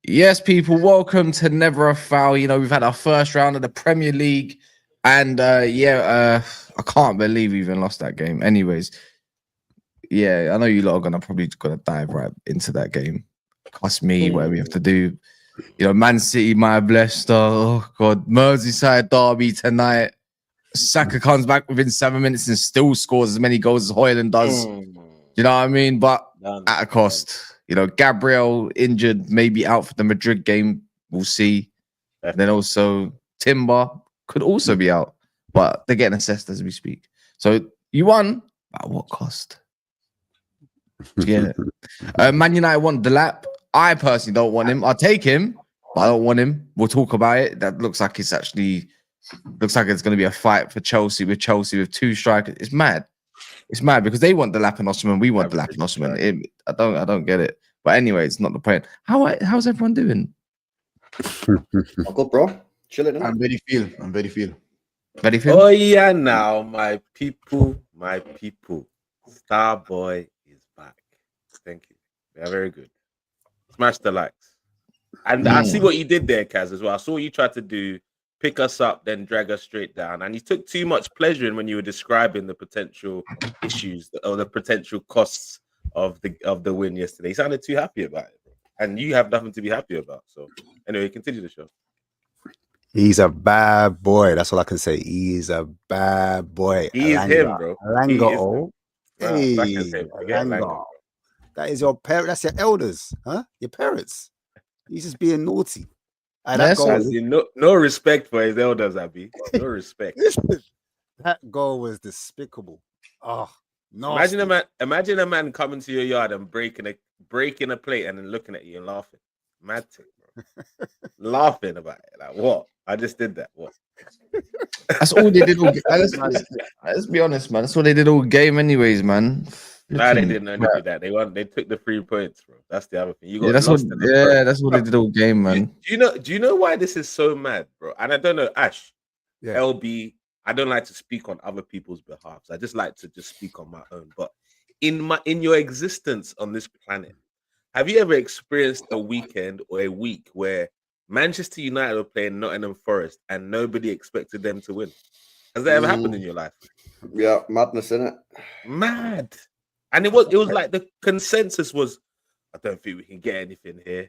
Yes, people, welcome to Never a Foul. You know, we've had our first round of the Premier League, and I can't believe we even lost that game. Anyways, yeah, I know you lot are probably gonna dive right into that game. Cost me whatever we have to do. You know, Man City might have Leicester. Oh God, Merseyside derby tonight. Saka comes back within 7 minutes and still scores as many goals as Højlund does. You know what I mean? But at a cost. You know, Gabriel injured, maybe out for the Madrid game. We'll see. And then also Timber could also be out, but they're getting assessed as we speak. So you won at what cost? Yeah. Man United want Delap. I personally don't want him. I'll take him, but I don't want him. We'll talk about it. That looks like it's going to be a fight for Chelsea with two strikers. It's mad. It's mad because they want Delap and Osimhen. We want Delap and Osimhen. I don't get it. But anyway, it's not the point. How's everyone doing? I'm good, bro. Chilling. I'm very feel. Ready for? Oh yeah, now my people. Starboy is back. Thank you. They're very good. Smash the likes. And I see what you did there, Kaz, as well. I saw what you tried to do. Pick us up, then drag us straight down. And you took too much pleasure in when you were describing the potential issues or the potential costs of the win yesterday. You sounded too happy about it, bro. And you have nothing to be happy about. So anyway, continue the show. He's a bad boy. That's all I can say. He's a bad boy. He is him, bro. Elanga. Hey, Elanga. That is your parent. That's your elders, huh? Your parents. He's just being naughty. No respect for his elders, Abby. No respect. That goal was despicable. Oh no! Imagine a man coming to your yard and breaking a plate and then looking at you and laughing. Mad thing, bro. Laughing about it. Like what? I just did that. What? That's all they did. Let's be honest, man. That's what they did all game, anyways, man. Nah, they didn't only do that. They took the 3 points, bro. That's the other thing. That's what they did all game, man. Do you know why this is so mad, bro? And I don't know, Ash, yeah. LB. I don't like to speak on other people's behalf. I just like to speak on my own. But in your existence on this planet, have you ever experienced a weekend or a week where Manchester United were playing Nottingham Forest and nobody expected them to win? Has that ever happened in your life? Yeah, madness, innit? Mad. And it was like the consensus was, I don't think we can get anything here.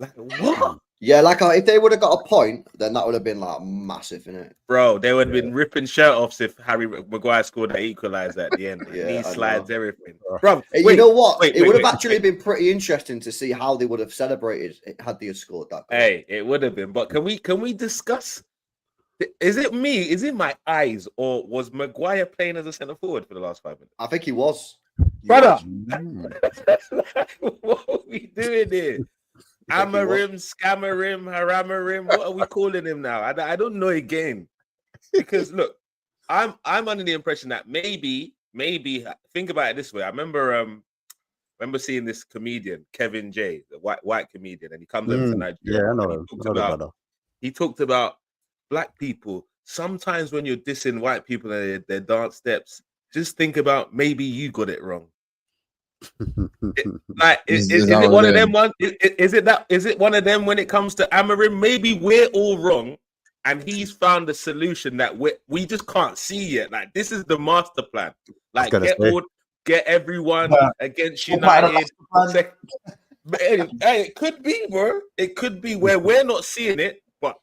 Like what? Yeah, like if they would have got a point, then that would have been like massive, innit? Bro, they would have been ripping shirt offs if Harry Maguire scored that equaliser at the end. Knee slides, everything. Bro, hey, you know what? It would have actually been pretty interesting to see how they would have celebrated had they scored that goal. Hey, it would have been. But can we discuss? Is it me? Is it my eyes, or was Maguire playing as a centre forward for the last 5 minutes? I think he was. Brother, what are we doing here? Amorim, Scamarim, Haramarim. What are we calling him now? I don't know again. Because look, I'm under the impression that maybe think about it this way. I remember seeing this comedian, Kevin J, the white comedian, and he comes over to Nigeria. Yeah, I know. He talked about black people. Sometimes when you're dissing white people and their dance steps, just think about maybe you got it wrong. Is it one of them? Is it one of them when it comes to Amorim? Maybe we're all wrong, and he's found a solution that we just can't see yet. Like this is the master plan. Like get everyone against United. Hey, it could be, bro. It could be where we're not seeing it, but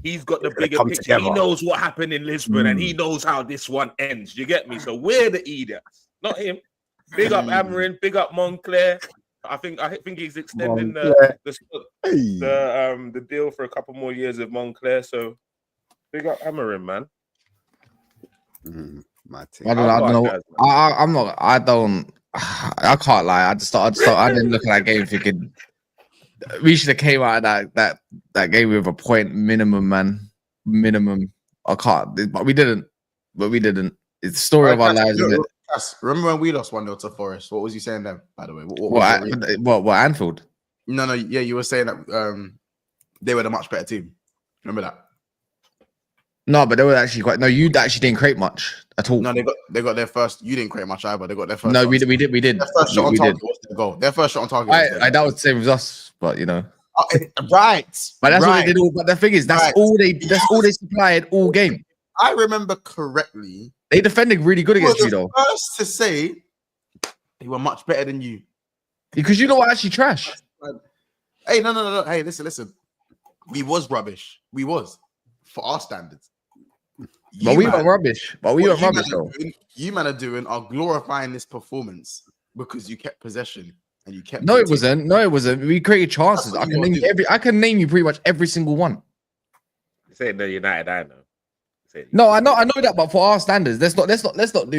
he's got the bigger picture. Together. He knows what happened in Lisbon, and he knows how this one ends. You get me? So we're the idiots, not him. Big up Amorim, big up Moncler. I think he's extending the deal for a couple more years with Moncler. So big up Amorim, man. I don't know. I can't lie. I didn't look at that game thinking we should have came out of that game with a point minimum, man. Minimum. I can't, but we didn't. It's the story of our lives, isn't it? Remember when we lost 1-0 to Forest? What was you saying then, by the way? What Anfield? No, yeah, you were saying that they were the much better team. Remember that? No, but they were actually quite. No, you actually didn't create much at all. No, they got their first. You didn't create much either. They got their first. No, we did. Their first shot on target was their goal. Their first shot on target. That was the same as us, but you know. Right. But that's what they did. But the thing is, that's all they supplied all game. I remember correctly. They defended really good against you, though. First to say they were much better than you because you know what? Actually, trash. Hey, no. Hey, listen. We was rubbish. We was for our standards. But we were rubbish. Though. You man are doing are glorifying this performance because you kept possession and you kept. No, it wasn't. We created chances. I can name you pretty much every single one. Say no United, I know. No, I know that, but for our standards, let's not do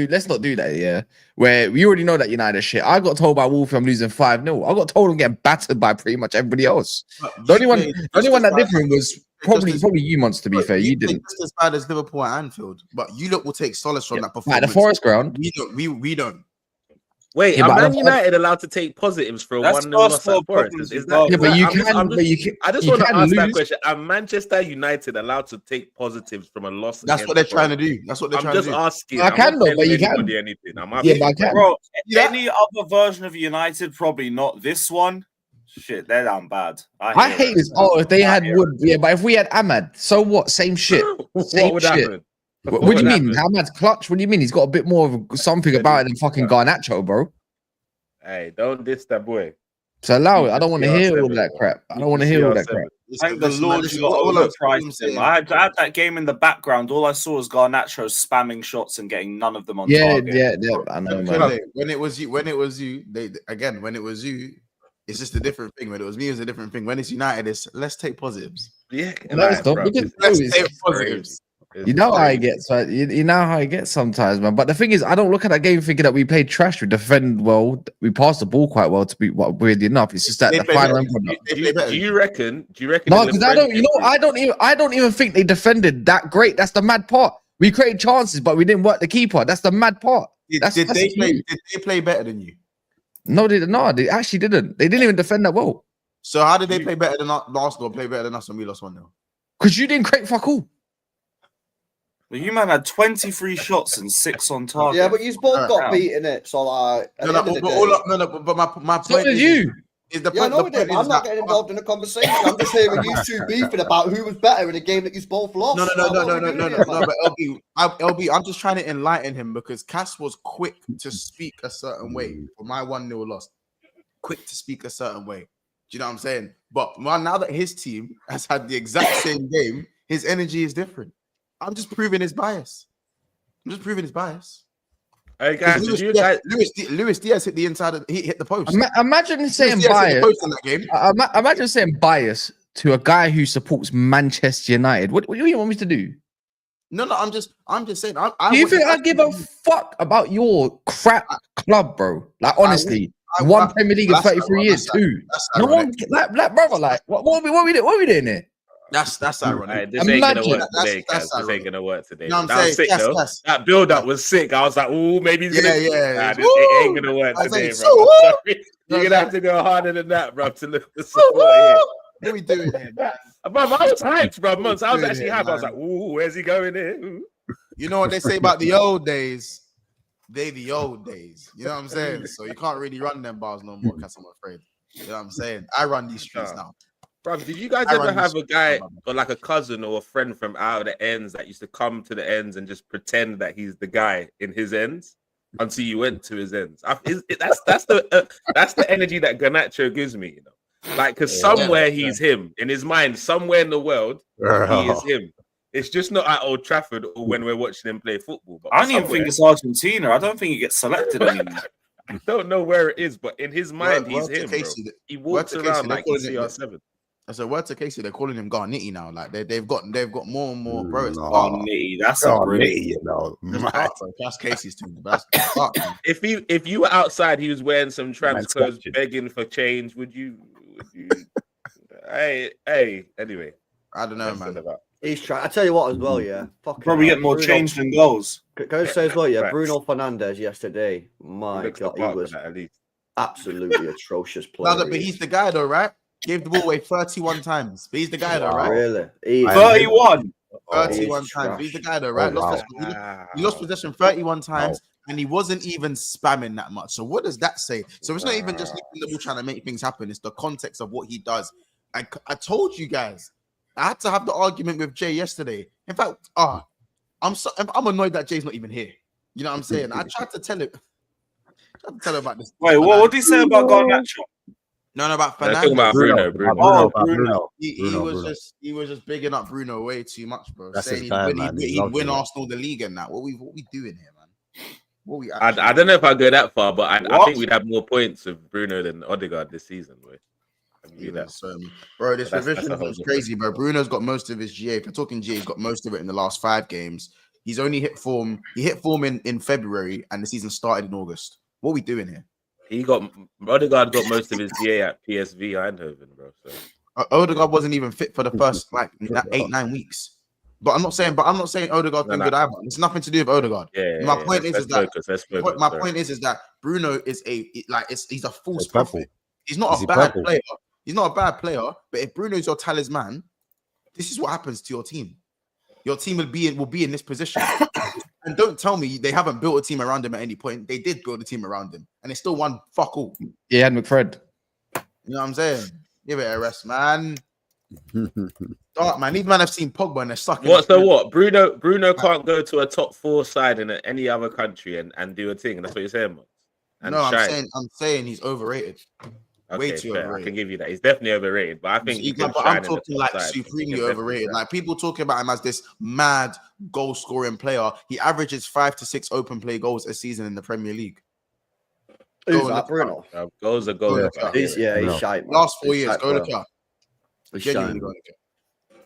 that. Yeah, where we already know that United are shit. I got told by Wolf I'm losing 5-0. I got told I'm getting battered by pretty much everybody else. The only one that different was probably you, Monts. To be fair, you didn't. Just as bad as Liverpool and Anfield, but you lot will take solace from that performance. At the Forest ground, we don't. Wait, are Man United allowed to take positives for a 1-0 loss at Forest? I just want to ask that question. Are Manchester United allowed to take positives from a loss? That's what they're trying to do. I'm just asking. I can, though, but you can. Anything. But I can. Bro, any other version of United, probably not this one. Shit, they're damn bad. I hate this. Oh, if they had Wood, yeah, but if we had Ahmad, so what? Same shit. What would happen? What do you mean? Ahmad's clutch? What do you mean? He's got a bit more of something about it than fucking Garnacho, bro. Hey, don't diss that boy. So allow it. I don't want to hear all that crap. Thank the Lord you got overpriced him. I had that game in the background. All I saw was Garnacho spamming shots and getting none of them on target. Yeah. I know, man. When it was you, it's just a different thing. When it was me, it was a different thing. When it's United, it's let's take positives. Yeah, let's take positives. You know how I get, so you know how I get sometimes, man. But the thing is, I don't look at that game thinking that we played trash. We defend well. We passed the ball quite well. To be weirdly enough, it's just that the final end product. Do you reckon? No, because I don't. You know, I don't even think they defended that great. That's the mad part. We created chances, but we didn't work the keeper. That's the mad part. Did they play better than you? No, they actually didn't. They didn't even defend that well. So how did they play better than Arsenal? Play better than us when we lost 1-0? Because you didn't create fuck all. Well, you man had 23 shots and 6 on target. Yeah, but you both got beaten it. So like, but my point so did you. I'm not getting involved in the conversation. I'm just hearing you two beefing about who was better in a game that you both lost. No. But LB, I'm just trying to enlighten him because Cass was quick to speak a certain way for my 1-0 loss. Quick to speak a certain way. Do you know what I'm saying? But now that his team has had the exact same game, his energy is different. I'm just proving his bias. Hey guys, Luis Diaz hit the inside. He hit the post. Imagine saying bias. Imagine saying bias to a guy who supports Manchester United. What do you want me to do? No. I'm just saying. Do you think I give a fuck about your crap club, bro? Like honestly, one Premier League in 33 years, two. No one, like brother, like what are we doing here? That's ironic. This ain't gonna work today, Kaz. This ain't gonna work today. No, that was sick, though. That build-up was sick. I was like, "Ooh, maybe he's gonna." Nah, it ain't gonna work today, bro. You're gonna have to go harder than that, bro, to look for support here. What are we doing here, man? Bro, I was hyped, bro. Months. I was actually hyped. I was like, "Ooh, where's he going here?" Ooh. You know what they say about the old days? They the old days. You know what I'm saying? So you can't really run them bars no more, because I'm afraid. You know what I'm saying? I run these streets now. Bro, did you guys ever have a guy or like a cousin or a friend from out of the ends that used to come to the ends and just pretend that he's the guy in his ends until you went to his ends? That's the energy that Garnacho gives me, you know. Like, because somewhere he's him in his mind, somewhere in the world he is him. It's just not at Old Trafford or when we're watching him play football. But I don't even think it's Argentina. I don't think he gets selected anymore. I don't know where it is, but in his mind, he's him. Bro. He walks around like he's CR7. So word to Casey, they're calling him Garnitty now. Like they've got more and more, bro. It's Garnitty, that's a brilliant, you know. That's Casey's team. If you were outside, he was wearing some trans clothes, begging for change. Would you? Hey. Anyway, I don't know, man. He's trying. I tell you what, as well, yeah. Probably get more change than goals. Can I say as well, yeah? Right. Bruno Fernandes yesterday. My God, he was at least. absolutely atrocious player. But he's the guy, though, right? Gave the ball away 31 times. But he's the guy, though, right? Really? 31. 31 times. He's the guy, though, right? He lost possession 31 times, and he wasn't even spamming that much. So what does that say? So it's not even just Liverpool trying to make things happen. It's the context of what he does. I told you guys. I had to have the argument with Jay yesterday. In fact, I'm annoyed that Jay's not even here. You know what I'm saying? I tried to tell him. About this. Wait, what did he say about Garnacho? No, about Talking Fernandes. about Bruno. Bruno. He was just bigging up Bruno way too much, bro. That's Saying his guy, he'd win Arsenal the league and that. What we doing here, man? I don't know if I go that far, but I think we'd have more points with Bruno than Odegaard this season. Bro, this revision is crazy, bro. Bruno's got most of his GA. If you're talking GA, he's got most of it in the last 5 games. He's only hit form. He hit form in February, and the season started in August. What are we doing here? Odegaard got most of his GA at PSV Eindhoven, bro. So. Odegaard wasn't even fit for the first 8-9 weeks. But I'm not saying Odegaard's been good either. It's nothing to do with Odegaard. My point is that Bruno is he's a false prophet. He's not a bad player. He's not a bad player. But if Bruno is your talisman, this is what happens to your team. Your team will be in this position. And don't tell me they haven't built a team around him at any point. They did build a team around him, and they still won fuck all. Yeah, McFred. You know what I'm saying? Give it a rest, man. Dark, man. These men have seen Pogba and they're stuck. What? Bruno can't go to a top 4 side in any other country and do a thing. And that's what you're saying, man. I'm saying he's overrated. Way too overrated. I can give you that. He's definitely overrated, but I think I'm talking like supremely overrated. Like people talking about him as this mad goal scoring player. He averages 5 to 6 open play goals a season in the Premier League. Who's that, Bruno? Goals are goals. He's shite. Man. Last 4 years, go look up. Genuinely go look up.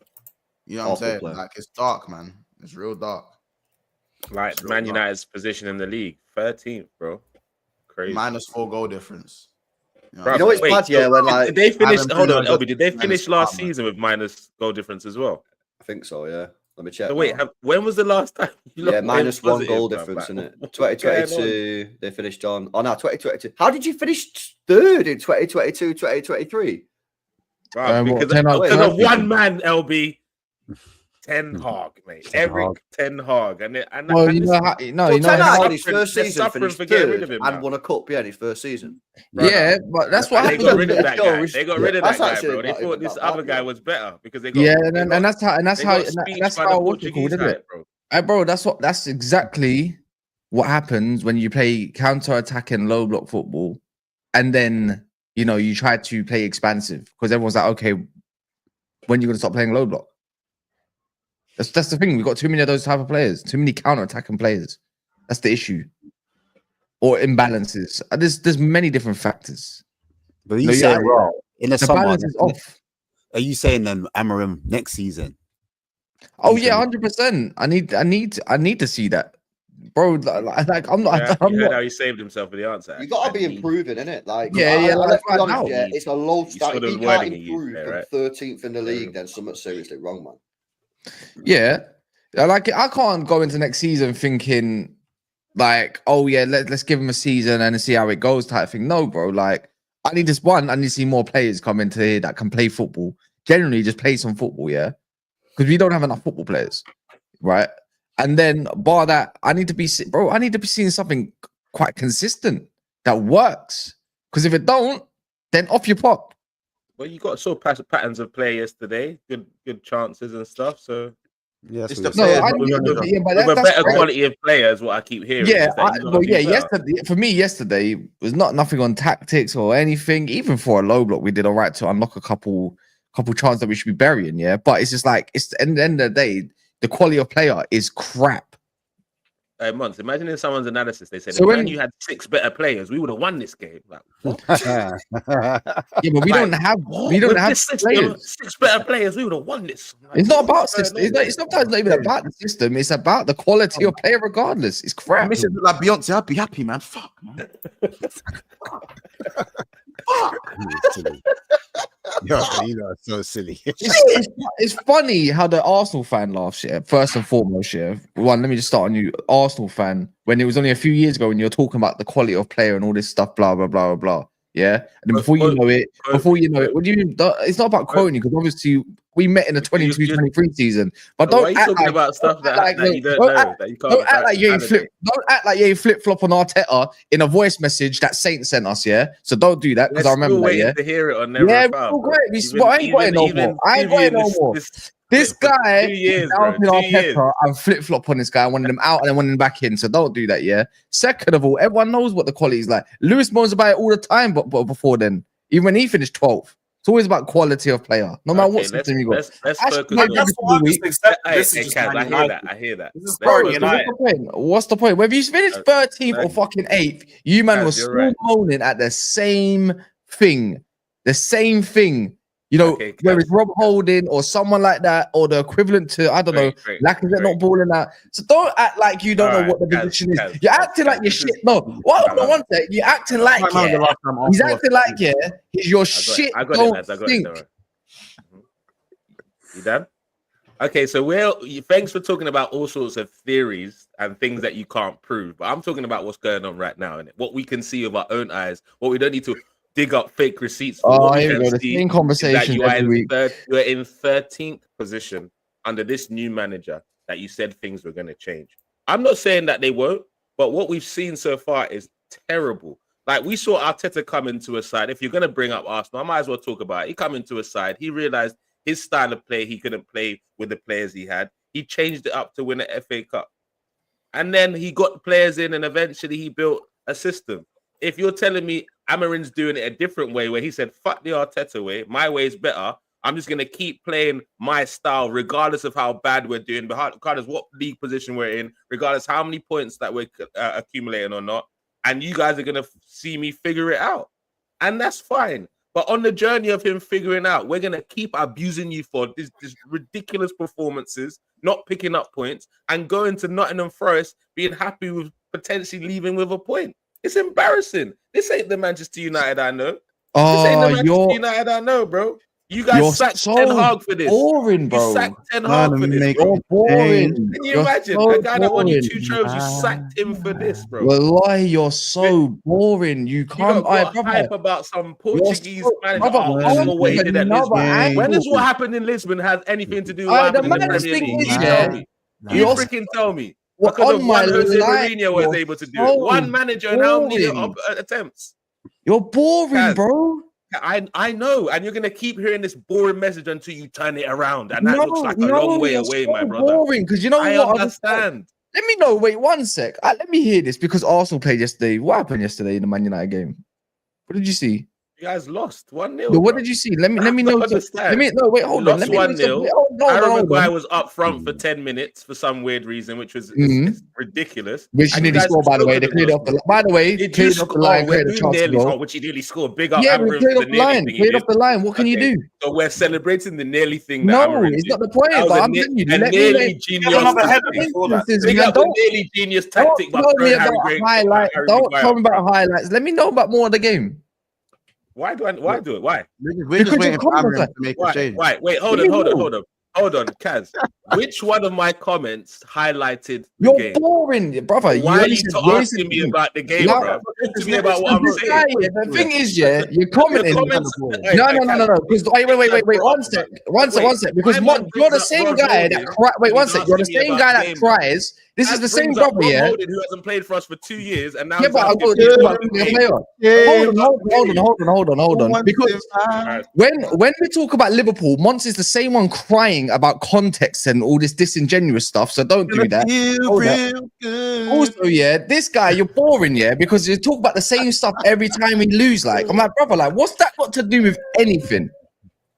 You know what I'm saying? Player. Like it's dark, man. It's real dark. Like Man United's position in the league, 13th, bro. Crazy. -4 goal difference. You know it's bad, yeah. When like did they finish? Hold on, LB. Did they finish last season with minus goal difference as well? I think so. Yeah. Let me check. So wait, when was the last time? -1 goal difference, isn't it? 2022. They finished on. Oh no, 2022. How did you finish 3rd in 2022, 2023? Because of one man, LB. Ten Hag, mate. Eric Ten Hag, and his first season finished 3rd and won a cup. Yeah, in his first season. Yeah, but that's what they got rid of that guy. They got rid of that guy, bro. They thought this other guy was better because they got. Yeah, and that's how what you call it, bro. That's exactly what happens when you play counter-attacking low block football, and then you try to play expansive because everyone's like, okay, when you're gonna stop playing low block? That's the thing. We've got too many of those type of players, too many counter-attacking players. That's the issue. Or imbalances. There's many different factors. But you saying in the summer, balance is off. Are you saying then Amorim next season? Oh yeah, 100%. I need to see that, bro. Like I'm not. I'm not. How he saved himself for the answer. You got to be improving, innit? Like let's be honest, it's a low standard. If you can't improve from 13th in the league, then something's seriously wrong, man. Yeah, like I can't go into next season thinking like, oh yeah, let's give him a season and see how it goes type thing. No, bro. Like I need to see more players come into here that can play football. Generally, just play some football, yeah, because we don't have enough football players, right? And then bar that, I need to be seeing something quite consistent that works. Because if it don't, then off your pop. Well, you got saw patterns of play yesterday, good chances and stuff. So yeah, with a better quality of players, what I keep hearing. Yesterday was not nothing on tactics or anything. Even for a low block, we did all right to unlock a couple chances that we should be burying. Yeah, but it's just like it's at the end of the day, the quality of player is crap. Months. Imagine in someone's analysis, they said, when you had 6 better players, we would have won this game. Like, what? Yeah, but we don't have players. 6 better players, we would have won this. Like, it's not about system. It's sometimes not even about the system. It's about the quality of player, regardless. It's crap. Like Beyonce, I'd be happy, man. Fuck, man. Yo, you know, it's so silly. It's funny how the Arsenal fan laughs, yeah. First and foremost, yeah. One, let me just start on you, Arsenal fan. When it was only a few years ago when you were talking about the quality of player and all this stuff, blah blah blah blah blah. Yeah, and then before you know it, what do you mean? It's not about quoting you because obviously we met in the 22-23 season. But Why are don't you act talking like about stuff that you don't know that you can't. Don't act like you ain't flip flop on Arteta in a voice message that Saint sent us. Yeah, so don't do that because I remember that. Yeah, to hear it on Never yeah, Foul, great. But I ain't got it no more. I ain't got it no more. This guy, 2 years, down bro. in 2 years. Arteta and flip flop on this guy. I wanted him out and then wanted him back in. So don't do that. Yeah. Second of all, everyone knows what the quality is like. Lewis moans about it all the time, but before then, even when he finished 12th. It's always about quality of player, no matter what system you got. Let's focus That's on what I'm just accepting. This is just I Man hear United. that. I hear that. This is Let's Bro, focus- United. What's the point? Whether you finished 13th or fucking 8th, you man Kaz, was you're still right. moaning at the same thing. The same thing. You know, Okay, whether Kaz. it's Rob Holding or someone like that, or the equivalent to, I don't know, Lacazette not balling out. So don't act like you don't know Alright, what the Kaz, position is. Kaz, You're Kaz, acting like Kaz, you're this shit. is- No, what? Alright. One sec. You're acting like, yeah. He's acting like, yeah, your shit I got it, don't lads. I got think. it. Don't worry. You done? Okay, so thanks for talking about all sorts of theories and things that you can't prove, but I'm talking about what's going on right now and what we can see with our own eyes, what we don't need to dig up fake receipts for. What we Here we can go. The see same is conversation that you are every week. you're in 13th position under this new manager that you said things were going to change. I'm not saying that they won't, but what we've seen so far is terrible. Like, we saw Arteta come into a side. If you're going to bring up Arsenal, I might as well talk about it. He come into a side. He realized his style of play, he couldn't play with the players he had. He changed it up to win an FA Cup. And then he got players in and eventually he built a system. If you're telling me Amorim's doing it a different way, where he said, fuck the Arteta way, my way is better, I'm just going to keep playing my style regardless of how bad we're doing, regardless what league position we're in, regardless how many points that we're accumulating or not, and you guys are going to see me figure it out. And that's fine. But on the journey of him figuring out, we're going to keep abusing you for these ridiculous performances, not picking up points, and going to Nottingham Forest being happy with potentially leaving with a point. It's embarrassing. This ain't the Manchester United I know. This ain't the Manchester United I know, bro. You guys sacked Ten Hag for this. Boring, bro. You sacked Ten Hag for this. You're boring. Can you imagine a guy that won you 2 trophies? You sacked him for this, bro. Wallahi, you're so boring. You can't. You got hype about some Portuguese manager. What he did at Lisbon. When does what happened in Lisbon has anything to do with what happened in the Premier League? You tell me. You freaking tell me. Because of one Jose Mourinho was able to do it. One manager and how many attempts? You're boring, bro. I know, and you're gonna keep hearing this boring message until you turn it around, and that looks like a long way away, my brother. Boring, because you know I what? understand. Let me know. Wait 1 sec. Let me hear this because Arsenal played yesterday. What happened yesterday in the Man United game? What did you see? You guys lost 1-0. No, what did you see? Let me know. Hold on. Lost 1-0. Harry Maguire was up front for 10 minutes for some weird reason, which was ridiculous. Which he nearly scored, by the way. They cleared off the. By the way, cleared off the line. Which he nearly scored. Big up. Yeah, we cleared off the line. Cleared off the line. What can you do? So we're celebrating the nearly thing. No, it's not the point. But I'm telling you, let me genius. Big up the nearly genius tactic. Don't tell me about highlights. Don't tell me about highlights. Let me know about more of the game. Why do it? Why? We're just waiting for Amorim to make a change. Wait, hold on, Kaz. Which one of my comments highlighted the You're game? boring, brother. Why are you asking me about the game, bro? Talk to me about what I'm saying. The thing is, you're commenting. No. Because wait. 1 sec. Because you're the same guy that cries. Wait 1 sec. You're the same guy that cries. This is the same brother, yeah. Who hasn't played for us for 2 years, and now yeah, but I got to about being a player. Hold on. Because when we talk about Liverpool, Mons is the same one crying about context and all this disingenuous stuff. So don't do that. Also, yeah, this guy, you're boring, yeah, because you talk about the same stuff every time we lose. Like, I'm like, brother, like, what's that got to do with anything?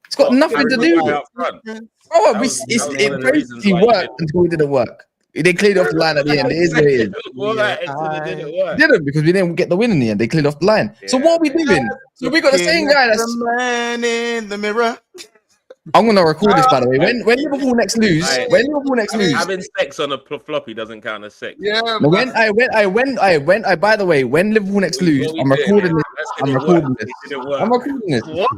It's got nothing to do with it. It basically worked until it didn't work. They cleared off the line at the end. It is what it is. Didn't because we didn't get the win in the end. They cleared off the line. Yeah. So what are we doing? So we got the same guy that's the man in the mirror. I'm gonna record this, by the way. When Liverpool next lose, having sex on a floppy doesn't count as sex. Yeah. By the way, when Liverpool next lose, I'm recording this. I'm recording this. What?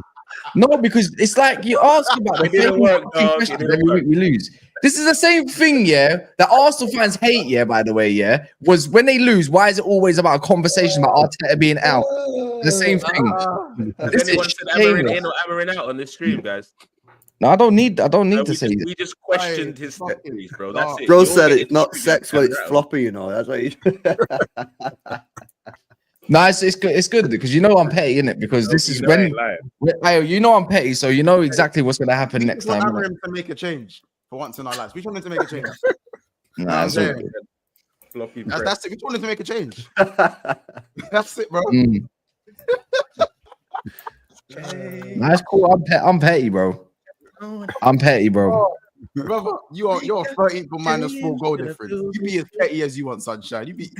No, because it's like you ask about the It didn't same work, fucking dog. It question didn't every week we lose. This is the same thing, yeah, that Arsenal fans hate, yeah, by the way, yeah, was when they lose, why is it always about a conversation about Arteta being out? The same thing. Has This anyone is said Amorim shameless. in or Amorim out on this stream, guys? No, I don't need No, to say it. we just questioned Hey, his fucking theories, bro. That's it. Bro You all said get it's not triggered sex when and it's rattled. floppy, you know. That's what you. No, it's good. It's good because you know I'm petty, innit? Because this is You know I when ain't lying. you know I'm petty, so you know exactly what's gonna happen We next just want time. innit? Amorim to make a change for once in our lives. We just wanted to make a change. Nah, it's all saying? good. Floppy That's it. We just wanted to make a change. That's it, bro. Nah, it's cool. I'm petty, bro. I'm petty, bro. Brother, you're 13th for -4 goal difference. You be as petty as you want, sunshine. You be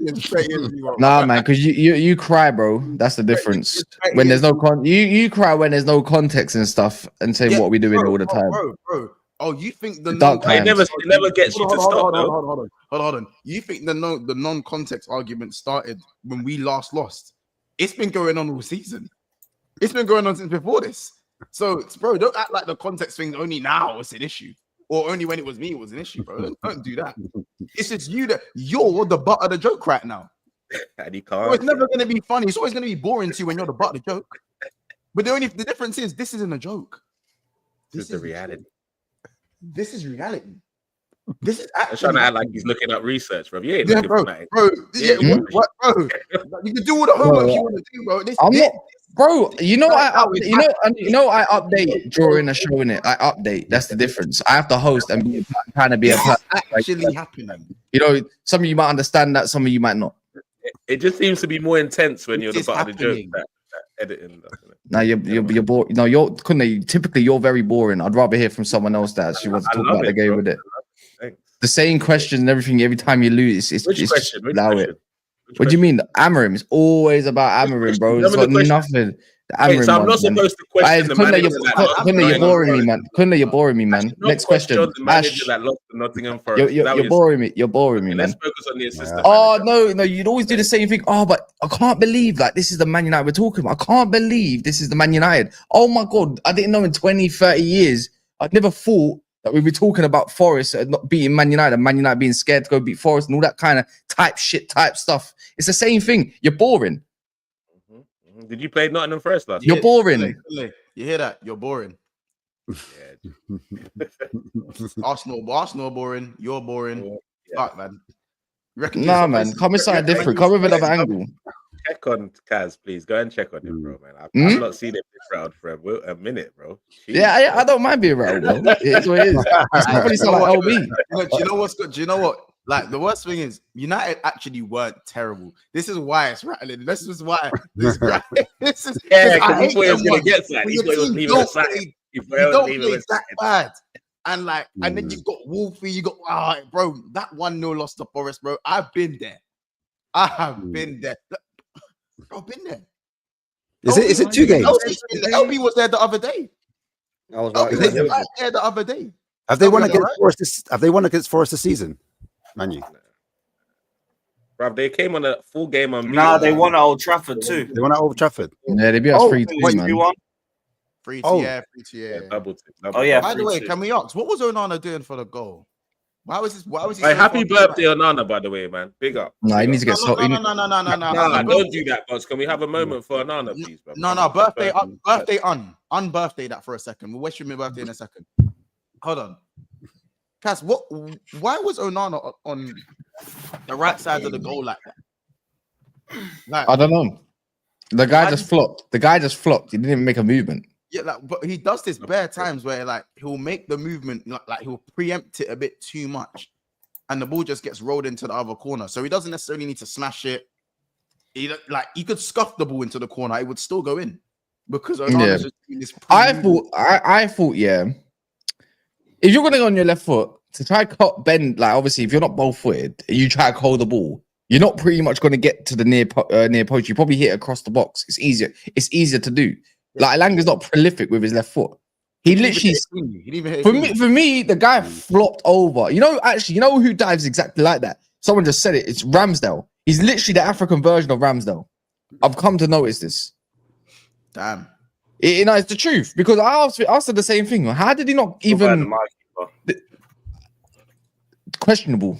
as petty as you want. Nah, man, because you cry, bro. That's the difference. When there's no you cry when there's no context and stuff, and say Yeah, what we doing bro, all the time. bro. Oh, you think the The dark non- times. It never gets you to stop, though. Hold on. You think the non-context argument started when we last lost? It's been going on all season. It's been going on since before this. So, bro, don't act like the context thing only now was an issue, or only when it was me it was an issue, bro. Don't do that. It's just you that you're the butt of the joke right now. And he So can't. it's never going to be funny. It's always going to be boring to you when you're the butt of the joke. But the difference is this isn't a joke. This is the reality. This is reality. This is I'm actually trying to act like he's looking up research, bro. You ain't yeah, looking bro, for that. bro. Yeah, Yeah, what, bro? You can do all the homework you want to do, bro. I'm not, bro. You know I update during a show, innit? I update. That's the difference. I have to host and be trying to be a This person. is actually happening. You know, some of you might understand that, some of you might not. It just seems to be more intense when you're the This butt of the joke. happening. That editing. Now you're bored. No, typically you're very boring. I'd rather hear from someone else that actually wants to I talk love about the it, game bro. with it. Thanks. The same questions and everything every time you lose. Which question? Allow it. What do you mean? Amorim? It's always about Amorim, bro. It's got nothing. The Wait, Amorim so I'm one, not man. supposed to question the Kunle, manager you're boring me, man. Kunle, you're boring me, man. Next question. The manager Ash, that lost to Nottingham Forest. you're boring me. You're boring me, Okay, man. let's focus on the assistant. Oh manager. no, you'd always do the same thing. Oh, but I can't believe like this is the Man United we're talking about. I can't believe this is the Man United. Oh my god, I didn't know in 20, 30 years. I'd never thought that we'd be talking about Forest not beating Man United, and Man United being scared to go beat Forest and all that kind of type stuff. It's the same thing. You're boring. Did you play Nottingham Forest last? You're boring. You hear that? You're boring. Yeah. Arsenal boring. You're boring. Yeah. Fuck, man. Nah, man. Come inside different. Come with another angle. Check on Kaz, please. Go and check on him, bro, man. I've not seen him this round for a minute, bro. Jeez. Yeah, I don't mind being rattled, bro. It's what it is. It's probably sound like LB. Do you know what's good? Do you know what? Like the worst thing is United actually weren't terrible. This is why it's rattling. This is why this is Yeah, because he thought he was gonna get that. He thought he was leaving a side. You don't play that bad. And like, and then you've got Wolfie, you got bro, that 1-0 loss to Forest, bro. I've been there. I have been there. Bro, I've been there. Is it 2 games? LB was there the other day. I was LB was right. right there the other day. Have they won Right? against Forest? Have they won against Forest this season? Manu. Bro, they came on a full game on. Nah, they won at Old Trafford too. They won at Old Trafford. Yeah, they beat us 3-2, Wait, man. you won? Free Oh. yeah. Double. Oh, yeah. By the way, 3-2. can we ask what was Onana doing for the goal? Why was he? Hey, so happy far- birthday, Onana, by the way, man. Big up. No, he needs to get No, so. no. Nah, don't do that, boss. Can we have a moment for Onana, please, bro? No, birthday unbirthday that for a second. We'll wish you my birthday in a second. Hold on. Cass, why was Onana on the right side of the goal like that? Like, I don't know. The guy just flopped. He didn't even make a movement. yeah, like, but he does this bare times where like he'll make the movement, like he'll preempt it a bit too much, and the ball just gets rolled into the other corner. So he doesn't necessarily need to smash it. He could scuff the ball into the corner, it would still go in because Onana's just doing this I thought, yeah. If you're gonna go on your left foot to try bend, like obviously if you're not both footed, you try to hold the ball. You're not pretty much going to get to the near post. You probably hit across the box. It's easier. It's easier to do. Like Elanga's not prolific with his left foot. He literally, for me, the guy flopped over. You know who dives exactly like that? Someone just said it. It's Ramsdale. He's literally the African version of Ramsdale. I've come to notice this. Damn. It's the truth because I asked her the same thing. How did he not even questionable?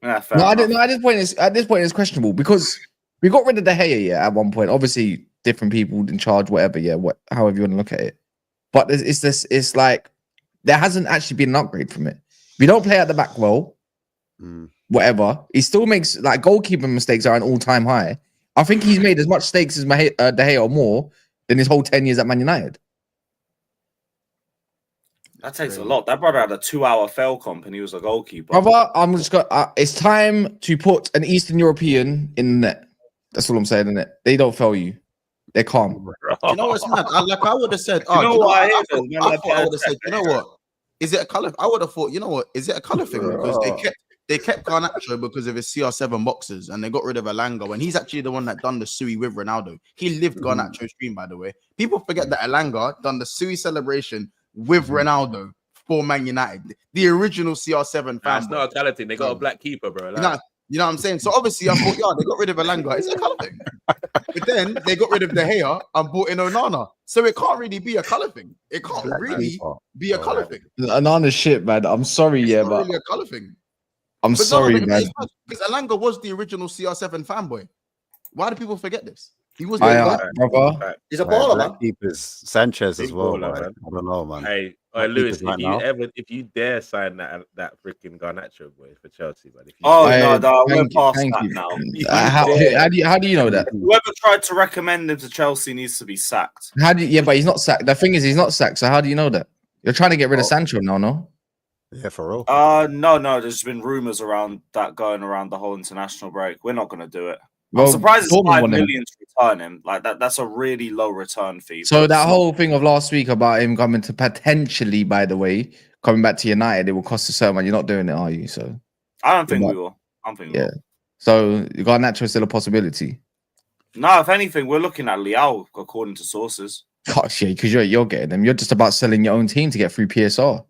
Yeah, No, at this point it's questionable because we got rid of De Gea at one point. Obviously, different people in charge, whatever. Yeah, however you want to look at it. But it's like there hasn't actually been an upgrade from it. We don't play at the back well. Whatever. He still makes like goalkeeping mistakes are an all-time high. I think he's made as much mistakes as De Gea or more than his whole 10 years at Man United. That takes a lot. That brother had a 2-hour fail comp and he was a goalkeeper. Brother, I'm just got. It's time to put an Eastern European in the net. That's all I'm saying, innit? They don't fail you. They're calm. You know what's mad? I would have said, I would have said, you know what? Is it a color? I would have thought, you know what? Is it a color thing? Because they kept Garnacho because of his CR7 boxes and they got rid of Elanga. And he's actually the one that done the Sui with Ronaldo. He lived Garnacho's dream, by the way. People forget that Elanga done the Sui celebration with Ronaldo for Man United. The original CR7 fan. That's not a color thing. They got a black keeper, bro. Like. You know what I'm saying? So obviously I thought, they got rid of Elanga. It's a color thing. But then they got rid of De Gea and brought in Onana. So it can't really be a color thing. It can't really be a color thing. Onana's shit, man. I'm sorry, it's but not really a color thing. I'm sorry, man. Because Elanga was the original CR7 fanboy. Why do people forget this? He was brother. He's a baller, man. Keepers Sanchez Big as well, baller, man. I don't know, man. Hey, Lewis, if you dare sign that freaking Garnacho boy for Chelsea, man. We're past that now. How do you know that? Whoever tried to recommend him to Chelsea needs to be sacked. But he's not sacked. The thing is, he's not sacked. So how do you know that? You're trying to get rid of Sancho now, no? Yeah, for real. No. There's been rumors around that going around the whole international break. We're not going to do it. Well, I'm surprised it's 5 million to return him. Like that's a really low return fee. So that whole thing of last week about him coming to potentially, by the way, coming back to United, it will cost a certain amount. You're not doing it, are you? So I don't think we will. I don't think we will. So Garnacho is still a possibility. No, if anything, we're looking at Liao according to sources. Gosh, yeah, because you're getting them. You're just about selling your own team to get through PSR.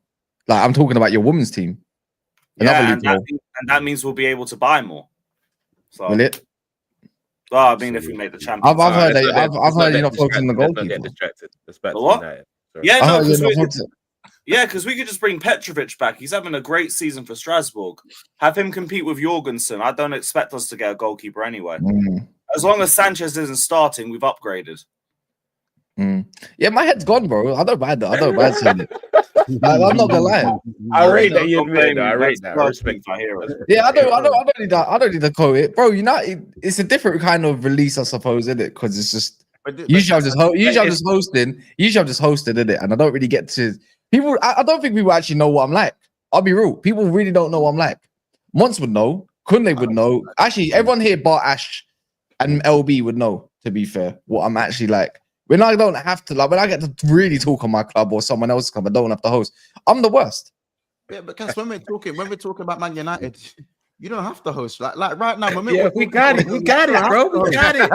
Like I'm talking about your women's team. Yeah, and that means we'll be able to buy more. So will it? Well, I mean, if we make the Champions, I've heard you're not focusing on the goalkeeper. Get distracted. What? Because we could just bring Petrovic back. He's having a great season for Strasbourg. Have him compete with Jorgensen. I don't expect us to get a goalkeeper anyway. As long as Sanchez isn't starting, we've upgraded. Yeah, my head's gone, bro. I don't mind that. I don't mind saying it. I'm not gonna lie. I rate that you admit. I rate that. I respect my heroes. Yeah, I don't need to quote it, bro. It's a different kind of release, I suppose, isn't it? Because it's just usually I'm just hosting, isn't it? And I don't really get to people. I don't think people actually know what I'm like. I'll be real. People really don't know what I'm like. Mons would know. Kunle would know. Actually, everyone here, bar Ash and LB, would know. To be fair, what I'm actually like. When I don't have to, when I get to really talk on my club or someone else's club, I don't have to host. I'm the worst. Yeah, because when we're talking about Man United, you don't have to host. Like right now, when we got it, bro. We got it.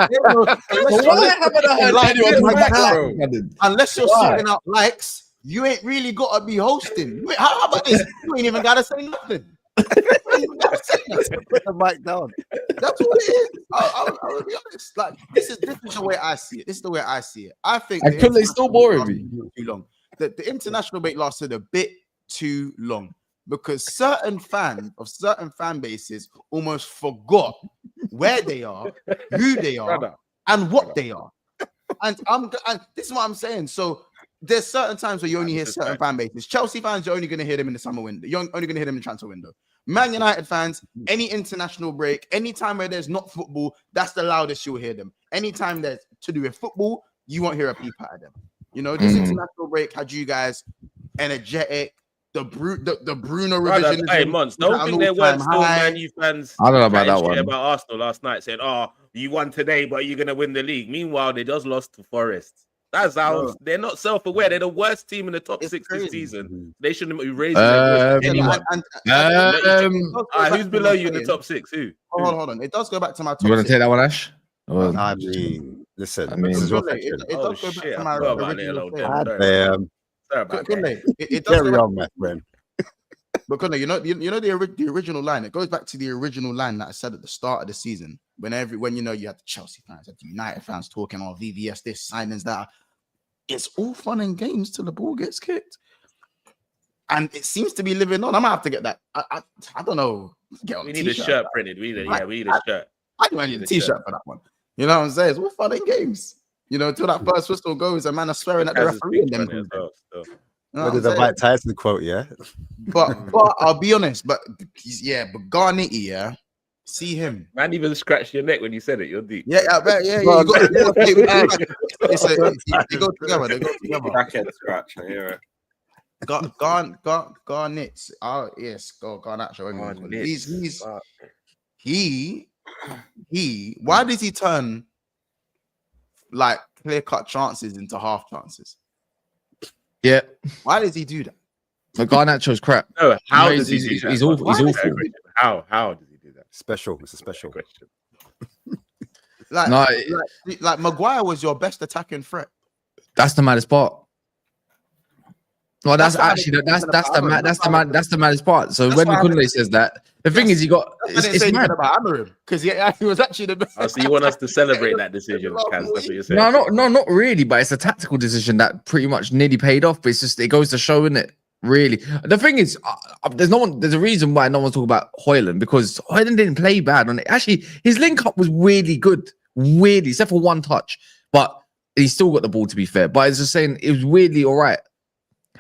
Unless you're sorting out likes, you ain't really got to be hosting. Wait, how about this? You ain't even got to say nothing. Put the mic down. That's what it is. I'll be honest. Like this is the way I see it. This is the way I see it. I think they still boring me too long. The international break lasted a bit too long because certain fan bases almost forgot where they are, who they are, and what they are. And this is what I'm saying. So there's certain times where you only hear certain fan bases. Chelsea fans, you're only going to hear them in the summer window. You're only going to hear them in the transfer window. Man United fans, any international break, any time where there's not football, that's the loudest you'll hear them. Anytime there's to do with football, you won't hear a peep out of them. You know, this international break had you guys energetic. The Bruno revision. Hey, Mons, don't think there weren't still Man U fans. I don't know about that one. About Arsenal last night, saying, "Oh, you won today, but you're gonna win the league." Meanwhile, they just lost to Forest. That's how they're not self-aware. They're the worst team in the top 6 this season. They shouldn't be raising their voice to anyone. Who's below you in the top 6? Who? Hold on. It does go back to my top. You want to take that one, Ash? I mean, listen. It does go back to my original. It does go back. My friend. But Connor, you know the original line. It goes back to the original line that I said at the start of the season. When you had the Chelsea fans, had the United fans talking, VVS this, signings that. It's all fun and games till the ball gets kicked, and it seems to be living on. I'm gonna have to get that. I don't know. We need a shirt printed. We need a shirt. I need a t-shirt for that one. You know what I'm saying? It's all fun and games. Until that first whistle goes, and man are swearing at the referee and them. What did the Mike Tyson quote? Yeah, but I'll be honest. But Garnity, see him. Man, even scratched your neck when you said it. You're deep. Yeah. They go together. They go together. Crackhead scratch. I hear it. Garnitz. Yes, Garnacho. He. Why does he turn like clear-cut chances into half chances? Yeah. Why does he do that? But Garnacho's crap. No, how does he do that? He's awful. How does he do that? Special. It's a special question. Like Maguire was your best attacking threat. That's the maddest part. Well, that's the maddest part. So when Kunle says that, the thing is, it's mad about Amorim because he was actually the best. Oh, so you want us to celebrate that decision, Kaz? That's what you're saying. No, not really. But it's a tactical decision that pretty much nearly paid off. But it goes to show, innit? Really, the thing is, there's a reason why no one's talking about Højlund, because Højlund didn't play bad on it. Actually, his link up was really good, except for one touch. But he still got the ball, to be fair. But it's just saying it was weirdly all right.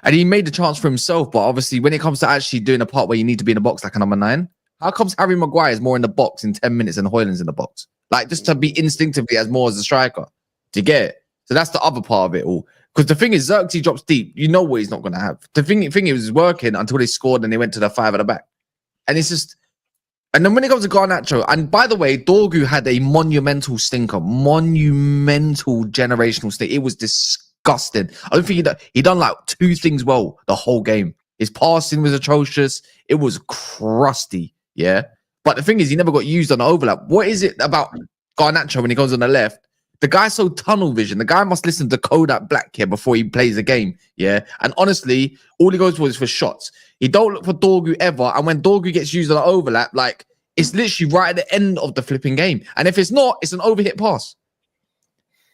And he made the chance for himself, but obviously when it comes to actually doing a part where you need to be in the box like a number 9, how comes Harry Maguire is more in the box in 10 minutes than Højlund's in the box? Like, just to be instinctively as more as a striker. Do you get it? So that's the other part of it all. Because the thing is, Xerxes drops deep. You know what he's not going to have. The thing it was working until they scored and they went to the 5 at the back. And it's just... And then when it comes to Garnacho, and by the way, Dorgu had a monumental stinker. Monumental generational stink. It was disgusting. I don't think he done like 2 things well the whole game. His passing was atrocious. It was crusty, yeah? But the thing is, he never got used on the overlap. What is it about Garnacho when he goes on the left? The guy's so tunnel vision. The guy must listen to Kodak Black here before he plays the game, yeah? And honestly, all he goes for is for shots. He don't look for Dorgu ever. And when Dorgu gets used on the overlap, like, it's literally right at the end of the flipping game. And if it's not, it's an overhit pass.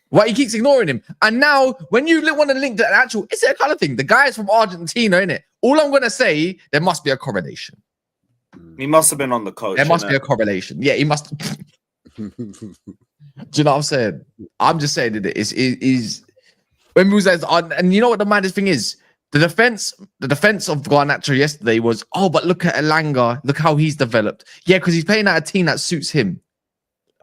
Why he keeps ignoring him. And now, when you want to link to the actual, it's that kind of thing. The guy is from Argentina, innit? All I'm going to say, there must be a correlation. He must have been on the coach. There must be a correlation. Yeah, he must. Do you know what I'm saying? I'm just saying that it is when we was and you know what the maddest thing is? The defense of Garnacho yesterday was, oh, but look at Elanga, look how he's developed. Yeah, because he's playing at a team that suits him.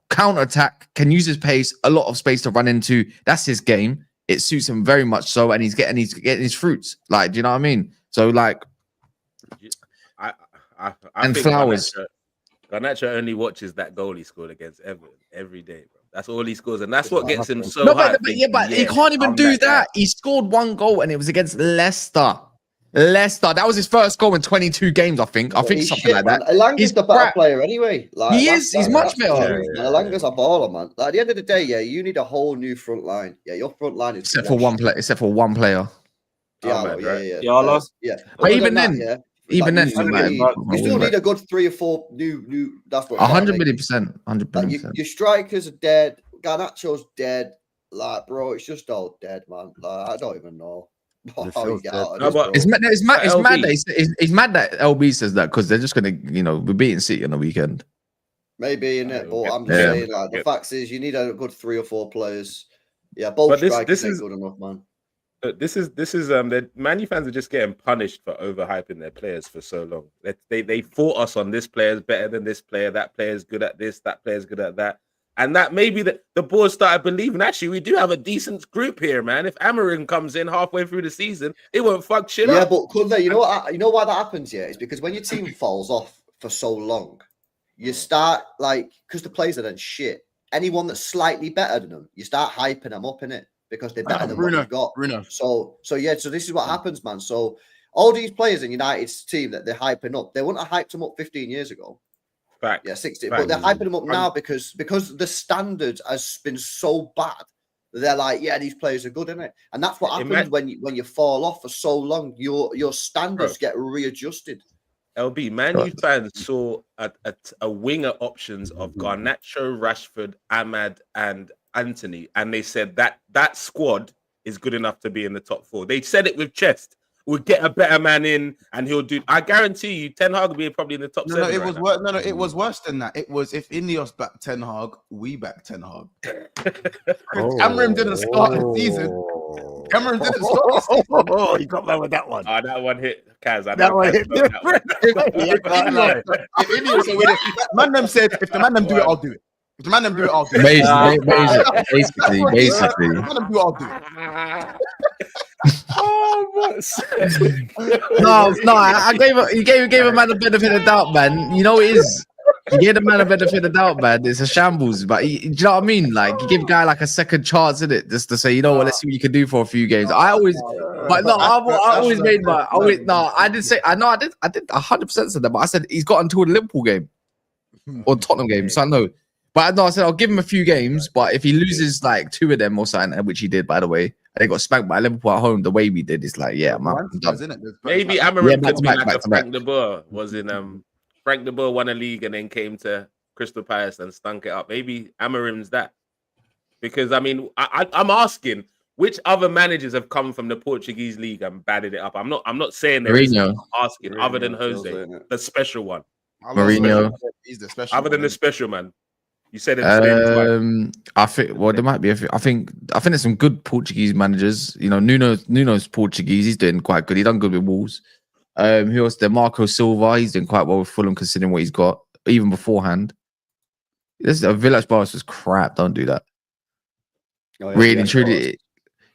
Counter-attack, can use his pace, a lot of space to run into. That's his game. It suits him very much so, and he's getting his fruits. Like, do you know what I mean? So, like, I and think Flowers. Garnacho only watches that goal he scored against Everton every day, bro. That's all he scores, and that's what gets him so high. But he can't even do that. He scored 1 goal, and it was against Leicester. That was his first goal in 22 games, I think. I think something like that. Elanga's the better player anyway. Like, he is. He's much better. Elanga's a baller, man. Like, at the end of the day, yeah, you need a whole new front line. Yeah, your front line is except for one player. Diallo, yeah. But even then, you still need a good 3 or 4 new. That's what 100%. 100%. Your strikers are dead. Garnacho's dead. Like, bro, it's just all dead, man. Like, I don't even know how you get out of this. It's mad that LB says that because they're just gonna, we're beating City on the weekend. Maybe in it, but I'm just saying, like, the fact is, you need a good 3 or 4 players. Yeah, both strikers ain't good enough, man. This is the Man U fans are just getting punished for overhyping their players for so long. They fought us on this player is better than this player, that player is good at this, that player is good at that. And that maybe the board started believing, actually, we do have a decent group here, man. If Amorim comes in halfway through the season, it won't fuck shit up. Yeah, but could they? You know why that happens, yeah? It's because when your team falls off for so long, you start, like, because the players are then shit. Anyone that's slightly better than them, you start hyping them up, innit? Because they're better than what you've got. So this is what happens, man. So all these players in United's team that they're hyping up, they wouldn't have hyped them up 15 years ago. Fact. Yeah, 60. But they're hyping them up now because the standard has been so bad. They're like, yeah, these players are good, innit? And that's what happens when you fall off for so long. Your standards get readjusted. LB, Man U fans saw a winger options of Garnacho, Rashford, Ahmad, and Anthony, and they said that squad is good enough to be in the top 4. They said it with chest. We'll get a better man in, and he'll do. I guarantee you, Ten Hag will be probably in the top 7. It was worse. No, it was worse than that. It was if Ineos backed Ten Hag, we backed Ten Hag. Amorim didn't start the season. Amorim didn't start the season. Oh, you got that with that one. That one hit Kaz. That one hit different. If Ineos are winning, man them said, if the man them do it, I'll do it. If the man them do it, I'll do it. Basically. If the man them do it, I'll do it. No, you gave a man a benefit of doubt, man. You know it is. You gave the man a benefit of doubt, man. It's a shambles, but do you know what I mean? Like you give a guy like a second chance in it, just to say, you know what, let's see what you can do for a few games. I always made my. I did 100% said that, but I said he's got until the Liverpool game or Tottenham game, so I know. But no, I said I'll give him a few games, but if he loses like 2 of them or something, which he did, by the way, and they got spanked by Liverpool at home the way we did, it's like, I'm done. Maybe Amorim could be like a Frank de Boer was in Frank de Boer won a league and then came to Crystal Palace and stunk it up. Maybe Amorim's that. Because I mean, I'm asking which other managers have come from the Portuguese league and batted it up. I'm not saying there is. I'm asking other than Jose, the special one. Mourinho. He's the special. Other than the special man. You said it. I think. Well, there might be. I think there's some good Portuguese managers. You know, Nuno's Portuguese. He's doing quite good. He done good with Wolves. Who else? There, Marco Silva. He's doing quite well with Fulham, considering what he's got even beforehand. This Villas-Boas was crap. Don't do that. Really, truly.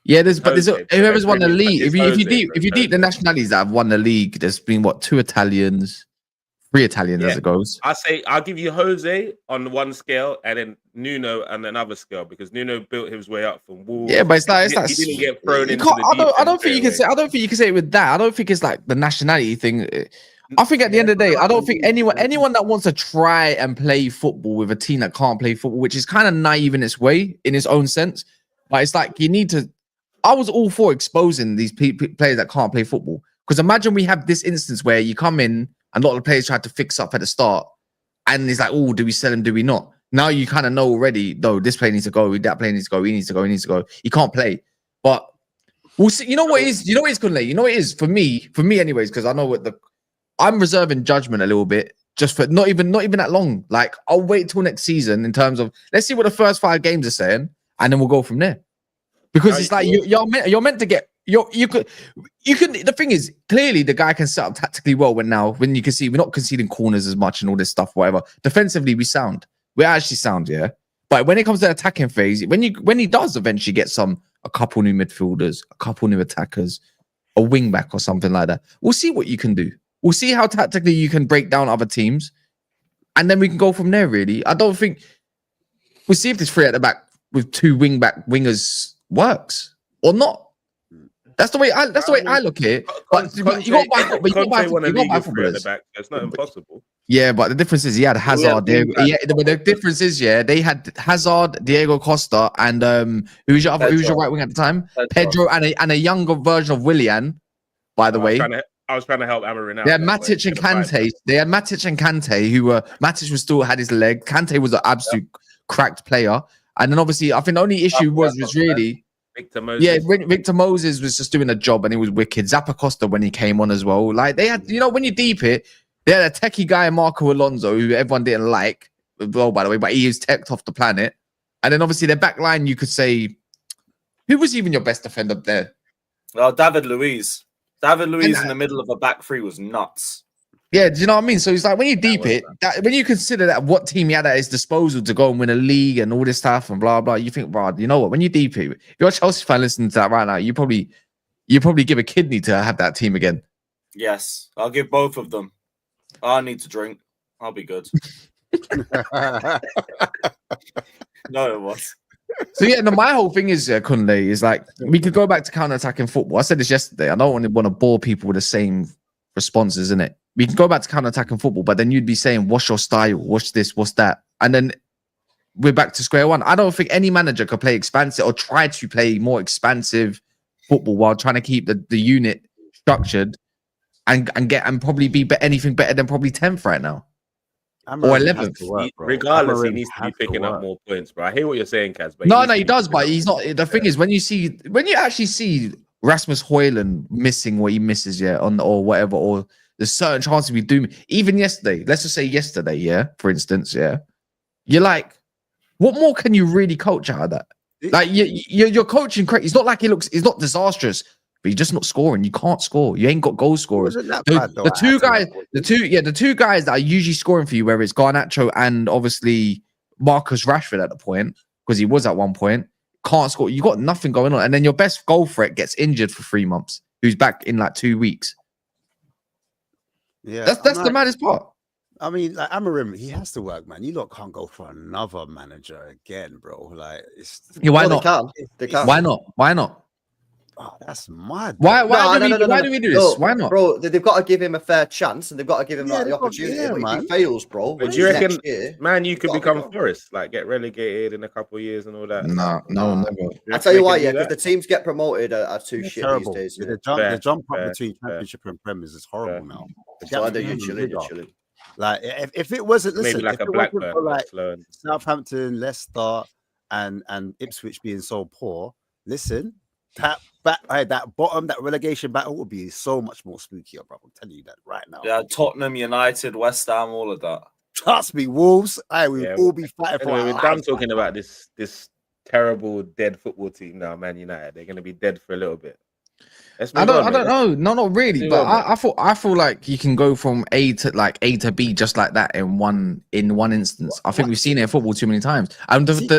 Yeah, there's whoever's won the league. If you deep the nationalities that have won the league, there's been 2 Italians. 3 Italians as it goes. I'll give you Jose on one scale and then Nuno on another scale because Nuno built his way up from Wolves. Yeah, but it's like he didn't get thrown into I don't think you can say it with that. I don't think it's like the nationality thing. I think at the end of the day, I don't think anyone that wants to try and play football with a team that can't play football, which is kind of naive in its way, in its own sense. But it's like you need to. I was all for exposing these players that can't play football because imagine we have this instance where you come in. And a lot of the players tried to fix up at the start. And it's like, oh, do we sell him? Do we not? Now you kind of know already, though, this player needs to go. That player needs to go. He needs to go. He needs to go. He can't play. But we'll see. You know what it is? You know what it's going to You know what it is? For me anyways, because I know I'm reserving judgment a little bit. Just for not even that long. Like, I'll wait till next season in terms of, let's see what the first 5 games are saying. And then we'll go from there. Because it's like, you're meant to get, you could the thing is clearly the guy can set up tactically well when you can see we're not conceding corners as much and all this stuff, whatever. Defensively, we're actually sound, yeah. But when it comes to the attacking phase, when he does eventually get a couple new midfielders, a couple new attackers, a wing back or something like that, we'll see what you can do. We'll see how tactically you can break down other teams, and then we can go from there. Really, I don't think we'll see if this 3 at the back with 2 wingers works or not. That's the way I look at it. But you got to buy footballers. That's not impossible. Yeah, but the difference is he had Hazard. The difference is they had Hazard, Diego Costa, and who's your right wing at the time? Pedro and a younger version of Willian. By the way, I was trying to help Amorim out. They had Matic and Kante. Matic still had his leg. Kante was an absolute cracked player, and then obviously I think the only issue was really. Victor Moses. Yeah, Victor Moses was just doing a job and he was wicked. Zappa Costa when he came on as well. Like they had, when you deep it, they had a techie guy, Marco Alonso, who everyone didn't like, well, by the way, but he was teched off the planet. And then obviously their back line, you could say, who was even your best defender there? Well, David Luiz. David Luiz in the middle of a back 3 was nuts. Yeah, do you know what I mean? So it's like when you deep it, when you consider that what team he had at his disposal to go and win a league and all this stuff and blah blah, you think, bro, you know what? When you deep it, if you're a Chelsea fan listening to that right now, you probably give a kidney to have that team again. Yes, I'll give both of them. I need to drink. I'll be good. No, it was. So yeah, no, my whole thing is Kunle is like we could go back to counter-attacking football. I said this yesterday. I don't want to bore people with the same responses, innit? We can go back to counter-attacking football, but then you'd be saying, what's your style? What's this? What's that? And then we're back to square one. I don't think any manager could play expansive or try to play more expansive football while trying to keep the unit structured and probably be anything better than probably 10th right now. Amorim has 11th. to work, bro. Regardless, he Amorim needs to be has picking up work. more points, bro. I hear what you're saying, Kaz. But No, needs to he be does, picking but up he's more not. points, The thing is, when you actually see Rasmus Højlund missing what he misses, or whatever, or there's certain chances we do. Even yesterday, let's just say yesterday, for instance, you're like, what more can you really coach out of that? Like you're coaching correct. It's not like it's not disastrous, but you're just not scoring. You can't score. You ain't got goal scorers. The two guys that are usually scoring for you, whether it's Garnacho and obviously Marcus Rashford at the point, because he was at one point, can't score. You got nothing going on, and then your best goal threat gets injured for 3 months, who's back in like 2 weeks. Yeah, That's the maddest part. I mean, like Amorim, he has to work, man. You lot can't go for another manager again, bro. Like, why Well, not? They can. Why not? Oh, that's mad. Why No. do we do this? Bro, Why not? Bro, they've got to give him a fair chance and they've got to give him Yeah, the opportunity. But man. if he fails, bro, But do you reckon, next year, man, you could gotta become go. Forest, like get relegated in a couple of years and all that? No, never. I'll tell you why, because the teams get promoted are too They're shit terrible. these days. The jump up Fair, between fair. Championship and Premiers is horrible Fair. now. The So gap's you're even chilling, bigger. you're chilling. Like, if it wasn't, listen, Maybe like if a it wasn't Blackburn, for like that's slow. Southampton, Leicester, and Ipswich being so poor, listen, that bottom, that relegation battle would be so much more spookier, bro. I'm telling you that right now. Yeah, Tottenham, United, West Ham, all of that. Trust me, Wolves. We'll all be fighting for Anyway, our we're done lives, talking about this terrible dead football team now, Man United. They're going to be dead for a little bit. Let's move on, I don't know. No, not really. Move But on, I feel like you can go from A to B just like that in one instance. I think we've seen it in football too many times. And I think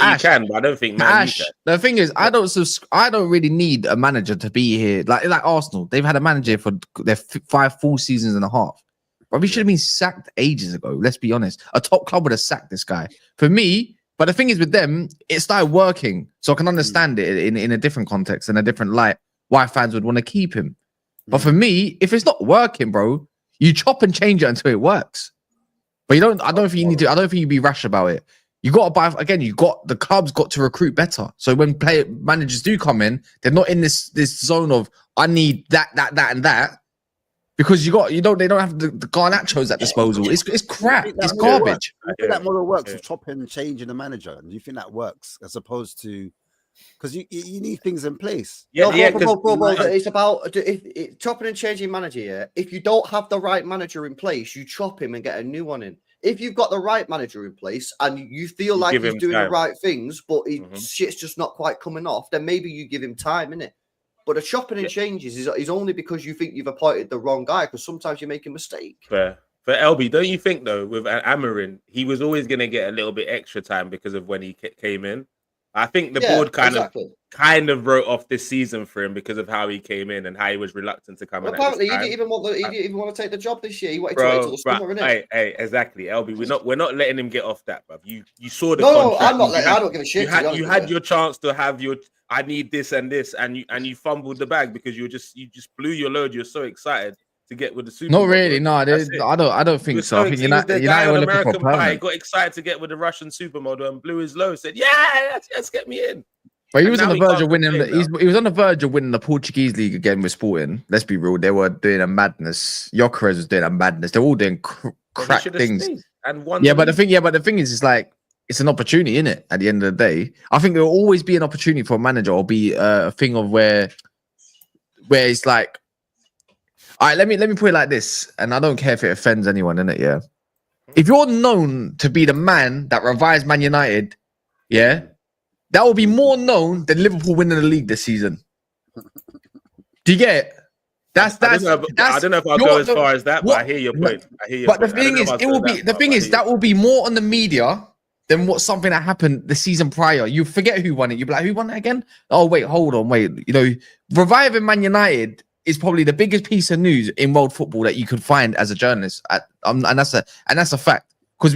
you can, but I don't think Man U can. The thing is, I don't really need a manager to be here. Like Arsenal, they've had a manager for their 5 full seasons and a half. But we should have been sacked ages ago. Let's be honest. A top club would have sacked this guy. For me, but the thing is with them, it started working. So I can understand it in a different context and a different light why fans would want to keep him. But for me, if it's not working, bro, you chop and change it until it works. But I don't think you need to, I don't think you'd be rash about it. You got to buy, again, the club's got to recruit better. So when managers do come in, they're not in this zone of, I need that, and that. Because they don't have the Garnachos at disposal. It's crap. It's garbage. I think that model works with chopping and changing the manager. And you think that works as opposed to, because you need things in place. Bro, it's about chopping and changing manager. Yeah, if you don't have the right manager in place, you chop him and get a new one in. If you've got the right manager in place and you feel like he's doing the right things, but shit's just not quite coming off, then maybe you give him time, innit? But the chopping and changes is only because you think you've appointed the wrong guy, because sometimes you make a mistake. Fair. For LB, don't you think though, with Amorim, he was always going to get a little bit extra time because of when he came in? I think the board kind of wrote off this season for him because of how he came in and how he was reluctant to come in. Apparently, he didn't even want to take the job this year. He wanted to wait till the summer, innit? Hey, exactly, LB. We're not letting him get off that, bruv. You saw the contract. No, I'm not letting. I don't give a shit. You had your chance to have your. I need this and this, and you fumbled the bag because you just blew your load. You're so excited to get with the Super. Not really, no. I don't think so. I think United were looking for permanent. Got excited to get with the Russian supermodel and blew his load. Said, "Yeah, let's get me in." But he was on the verge of winning. He was on the verge of winning the Portuguese league again with Sporting. Let's be real; they were doing a madness. Gyökeres was doing a madness. They're all doing crack things. But the thing is, it's like it's an opportunity, isn't it? At the end of the day, I think there will always be an opportunity for a manager, or be a thing of where it's like, all right, let me put it like this, and I don't care if it offends anyone, innit? Yeah, if you're known to be the man that revives Man United, yeah. That will be more known than Liverpool winning the league this season. Do you get it? I don't know if I'll go as far as that, but I hear your point. But the thing is, that will be more on the media than what something that happened the season prior. You forget who won it. You'll be like, who won that again? Oh, wait, hold on, wait. Reviving Man United is probably the biggest piece of news in world football that you could find as a journalist. And that's a fact. Because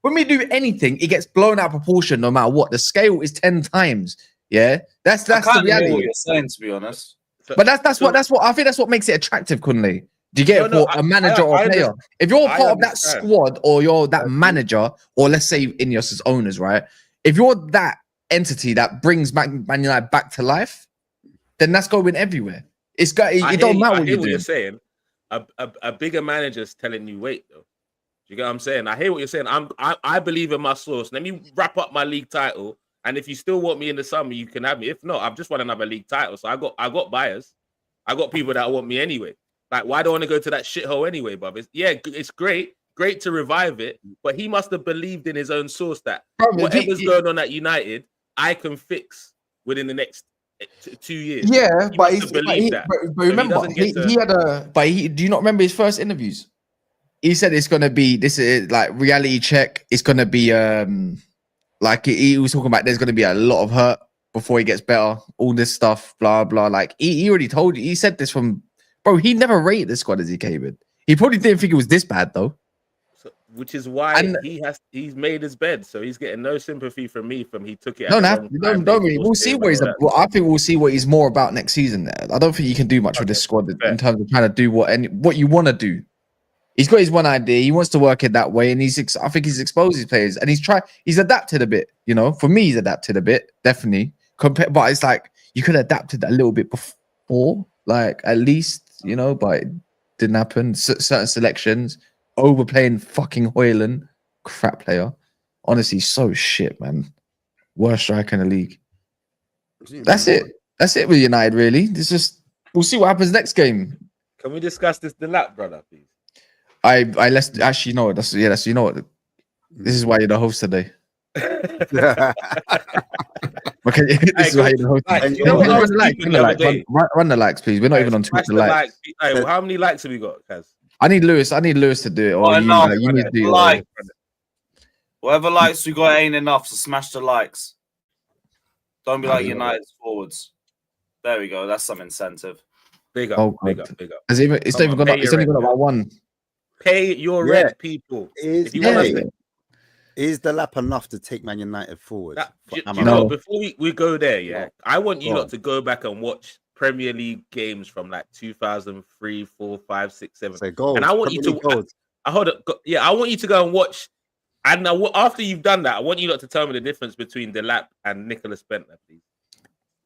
when we do anything, it gets blown out of proportion no matter what. The scale is 10 times. Yeah, that's the reality. Hear what you're saying, to be honest. But that's what I think that's what makes it attractive, Kunle. Do you get it for a manager or a player? If you're part of that squad or you're that manager, or let's say Ineos as owners, right? If you're that entity that brings Man United back to life, then that's going everywhere. It's got. It don't matter I what hear you what do. you're saying. A bigger manager's telling you, wait, though. You get what I'm saying? I hear what you're saying. I believe in my source. Let me wrap up my league title, and if you still want me in the summer, you can have me. If not, I've just won another league title, so I got buyers. I got people that want me anyway. Like, why do I want to go to that shithole anyway, Bob? It's great to revive it, but he must have believed in his own source that whatever's going on at United, I can fix within the next 2 years. Yeah, He but must have believed that. but remember, he had a. But do you not remember his first interviews? He said it's gonna be this is like reality check. It's gonna be like he was talking about. There's gonna be a lot of hurt before he gets better. All this stuff, blah blah. Like he already told you. He said this from bro. He never rated the squad as he came in. He probably didn't think it was this bad though. Which is why he's made his bed, so he's getting no sympathy from me. From he took it. Don't worry. We'll see what he's. I think we'll see what he's more about next season. There, I don't think you can do much with this squad in terms of trying to do what you want to do. He's got his one idea. He wants to work it that way, and I think he's exposed his players, and he's adapted a bit. You know, for me, he's adapted a bit, definitely. But it's like you could have adapted a little bit before, like at least, you know. But it didn't happen. Certain selections, overplaying fucking Hoyland, crap player. Honestly, so shit, man. Worst striker in the league. That's it. That's it with United, really. It's just we'll see what happens next game. Can we discuss this Delap, brother, please? Let's actually know what that's you know what this is why you're the host today. Okay, this is why you're the host. Run the likes, please. We're not even on Twitter. Likes. Hey, how many likes have we got, Kaz? I need Lewis to do it. Or you need to do it. Whatever likes we got ain't enough, so smash the likes. Don't be like United's forwards. There we go. That's some incentive. Big up. It's only gone up by one. Pay your rent, people. Is Delap enough to take Man United forward? Before we go there, I want you lot to go back and watch Premier League games from like 2003, 4, 5, 6, 7. And I want you to I want you to go and watch. And after you've done that, I want you lot to tell me the difference between Delap and Nicholas Bentner, please.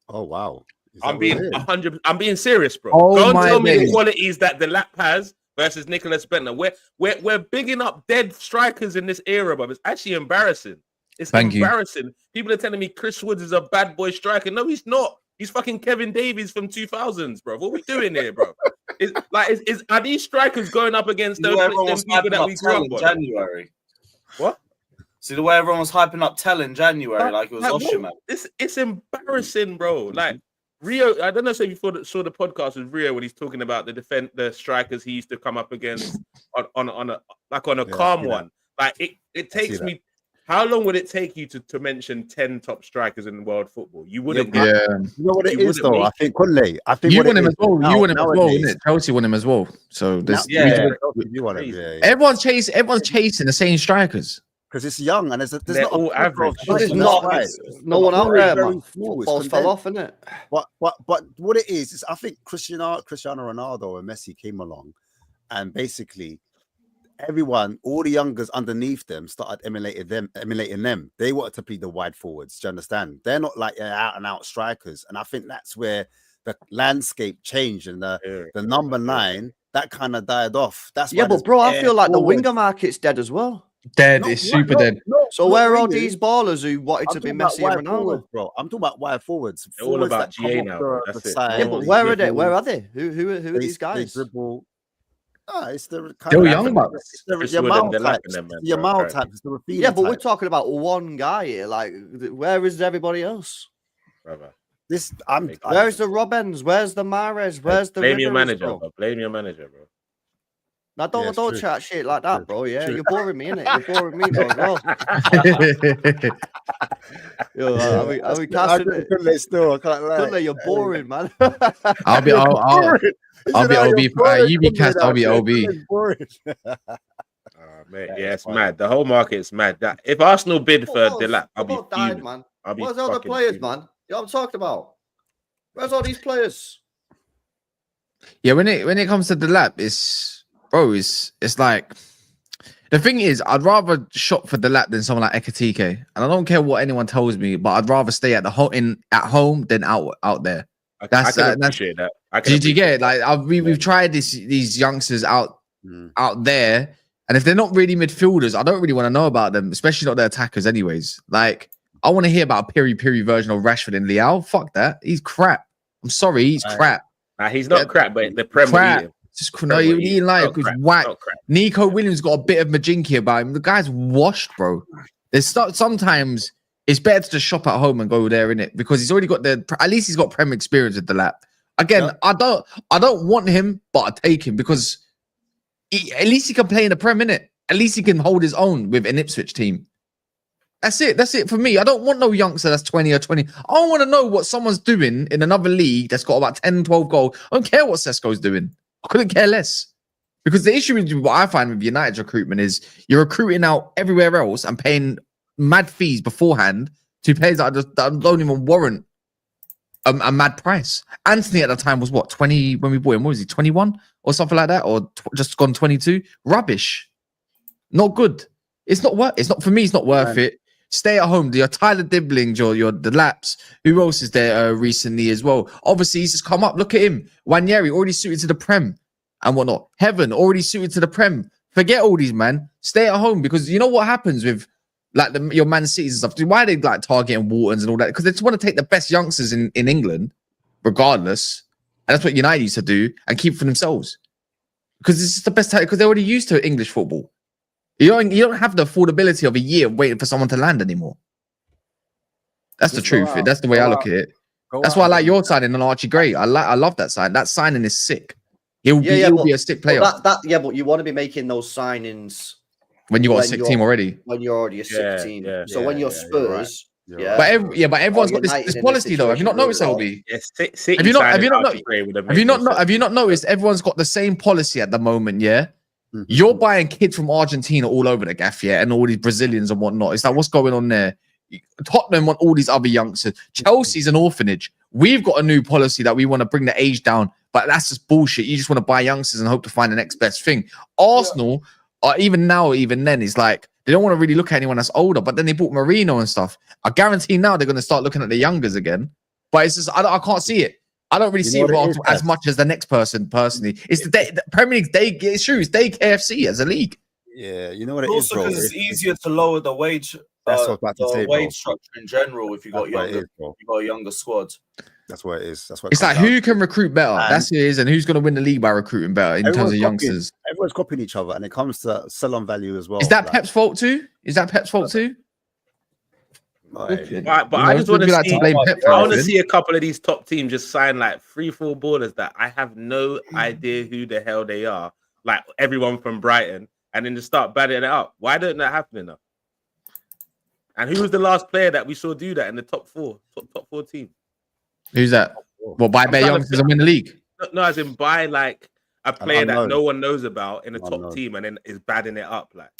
Oh wow. I'm being 100. I'm being serious, bro. Oh, go and tell me the qualities that Delap has versus Nicholas Bentner. We're bigging up dead strikers in this era, but it's actually embarrassing. It's embarrassing. People are telling me Chris Woods is a bad boy striker. No, he's not. He's fucking Kevin Davies from 2000s, bro. What are we doing here, bro? Are these strikers going up against those people that we grew up on? January. What? See the way everyone was hyping up Tell in January, like it was Osher, It's embarrassing, bro. Like Rio, I don't know if you saw the podcast with Rio when he's talking about the strikers he used to come up against on a calm one. Like it takes me. How long would it take you to mention 10 top strikers in world football? You wouldn't. You know what it is, though. I think Conley. You want him as well. You want him as well, isn't it? Chelsea want him as well. So this. You want him. Everyone's chasing the same strikers. Because it's young and they're not all average. There's no one out there, man. Balls fell off, innit? But what it is I think Cristiano Ronaldo and Messi came along, and basically everyone, all the youngers underneath them, started emulating them. They wanted to be the wide forwards. Do you understand? They're not like out and out strikers, and I think that's where the landscape changed, and the number 9 that kind of died off. That's but bro, I feel like the winger market's dead as well. Dead. It's super dead. So where are all these ballers who wanted to be Messi and Ronaldo? Forwards, bro. I'm talking about wide forwards. They're all about GA now. That's it. Yeah, but where are they? Where are they? Who are these guys? They dribble. It's the kind of young bucks. The Yamal type. It's the Rafinha yeah, but we're talking about one guy here. Like, where is everybody else? Brother. Where's the Robbins? Where's the Mahrez? Where's the Blame your manager, bro. Blame your manager, bro. Now don't chat shit like that, bro. Yeah, you're boring me, innit? You're boring me though as well. Yo, are we casting it? Still, I can't lie. You're boring, man. I'll be OB. You be cast. I'll be OB. Mate, yeah, it's mad. The whole market's mad. That if Arsenal bid for Delap, I'll be fuming, man. Where's all the players, man? You know what I'm talking about? Where's all these players? Yeah, when it comes to Delap, it's like the thing is, I'd rather shop for Delap than someone like Ekatike, and I don't care what anyone tells me, but I'd rather stay at home than out there. I can appreciate that. Did you get it? Like we've tried these youngsters out there, and if they're not really midfielders, I don't really want to know about them, especially not their attackers. Anyways, like I want to hear about a Piri version of Rashford and Leao. Fuck that, he's crap. I'm sorry, he's crap. Nah, he's not crap, but the Premier. Just no, you're eating like who's whack. Nico Williams got a bit of Majinki about him. The guy's washed, bro. There's sometimes it's better to just shop at home and go there, innit? Because he's already got at least he's got Prem experience with Delap. Again, I don't want him, but I take him because at least he can play in the Prem, innit? At least he can hold his own with an Ipswich team. That's it for me. I don't want no youngster that's 20 or 20. I don't want to know what someone's doing in another league that's got about 10, 12 goals. I don't care what Sesko's doing. I couldn't care less. Because the issue with what I find with United's recruitment is you're recruiting out everywhere else and paying mad fees beforehand to players that don't even warrant a mad price. Anthony at the time was what, 20 when we bought him? What was he, 21 or something like that? Or just gone 22? Rubbish. Not good. It's not for me, it's not worth it. Stay at home. Your Tyler Dibblings, your Delaps. Who else is there recently as well? Obviously, he's just come up. Look at him. Wanyeri already suited to the Prem and whatnot. Heaven already suited to the Prem. Forget all these, man. Stay at home because you know what happens with like your Man Cities and stuff. Why are they like targeting Waltons and all that? Because they just want to take the best youngsters in England, regardless. And that's what United used to do and keep for themselves. Because it's just the best time because they're already used to English football. You don't have the affordability of a year waiting for someone to land anymore. That's the truth. That's the way I look at it. That's why I like your signing on Archie Gray. I love that sign. That signing is sick. He'll be a sick player. But you want to be making those signings when you got a sick team already. When you're already a sick team. So when you're Spurs. But everyone's got this policy though. Have you not noticed, LB? Have you not noticed? Everyone's got the same policy at the moment. Yeah. You're buying kids from Argentina all over the gaff, and all these Brazilians and whatnot. It's like, what's going on there? Tottenham want all these other youngsters. Chelsea's an orphanage. We've got a new policy that we want to bring the age down, but that's just bullshit. You just want to buy youngsters and hope to find the next best thing. Arsenal, even then, is like, they don't want to really look at anyone that's older, but then they bought Marino and stuff. I guarantee now they're going to start looking at the youngers again, but it's just, I can't see it. I don't really see it as much as the next person personally. It's the Premier League day. It's true. It's day KFC as a league. Yeah, you know what it is, bro. Also, because it's easier to lower the wage. That's what I'm about to say, wage structure in general. If you got a younger squad. That's what it is. That's what it's like. Who can recruit better? That's what it is, and who's going to win the league by recruiting better in terms of youngsters. Everyone's copying each other, and it comes to sell-on value as well. Is that Pep's fault too? But I just want to see a couple of these top teams just sign like 3-4 ballers that I have no idea who the hell they are. Like everyone from Brighton, and then just start batting it up. Why don't that happen enough? And who was the last player that we saw do that in the top four team? Who's that? Well, buy bare youngsters and win the league. No, as in buy like a player that no one knows about in the top team, and then is batting it up like.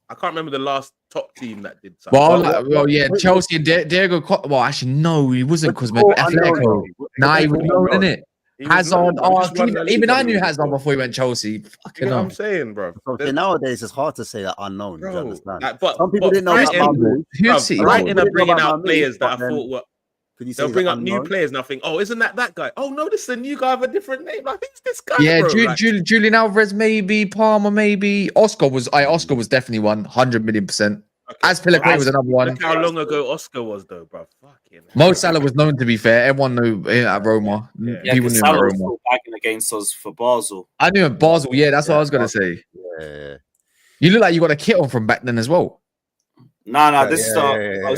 I can't remember the last top team that did something. Chelsea and Diego. Well, actually, no, he wasn't because Atletico. Nah, he was known, isn't it? Hazard. Even I knew Hazard before he went Chelsea. Fucking hell. I'm saying, bro. Okay, nowadays it's hard to say that unknown. You understand? But some people didn't know about Brighton are bringing out players that I thought were. They'll bring up new players and I think, isn't that guy? Oh, no, this is a new guy with a different name. Like, who's this guy? Yeah, bro? Julian Alvarez, maybe. Palmer, maybe. Oscar was definitely one, 100 million%. Okay. As Pellegrini was another one. Look how long ago Oscar was, though, bro. Fucking Mo Salah was known to be fair. Everyone knew at Roma. People knew Salah was backing against us for Basel. I knew at Basel, that's what I was going to say. Yeah. You look like you got a kit on from back then as well. No, this is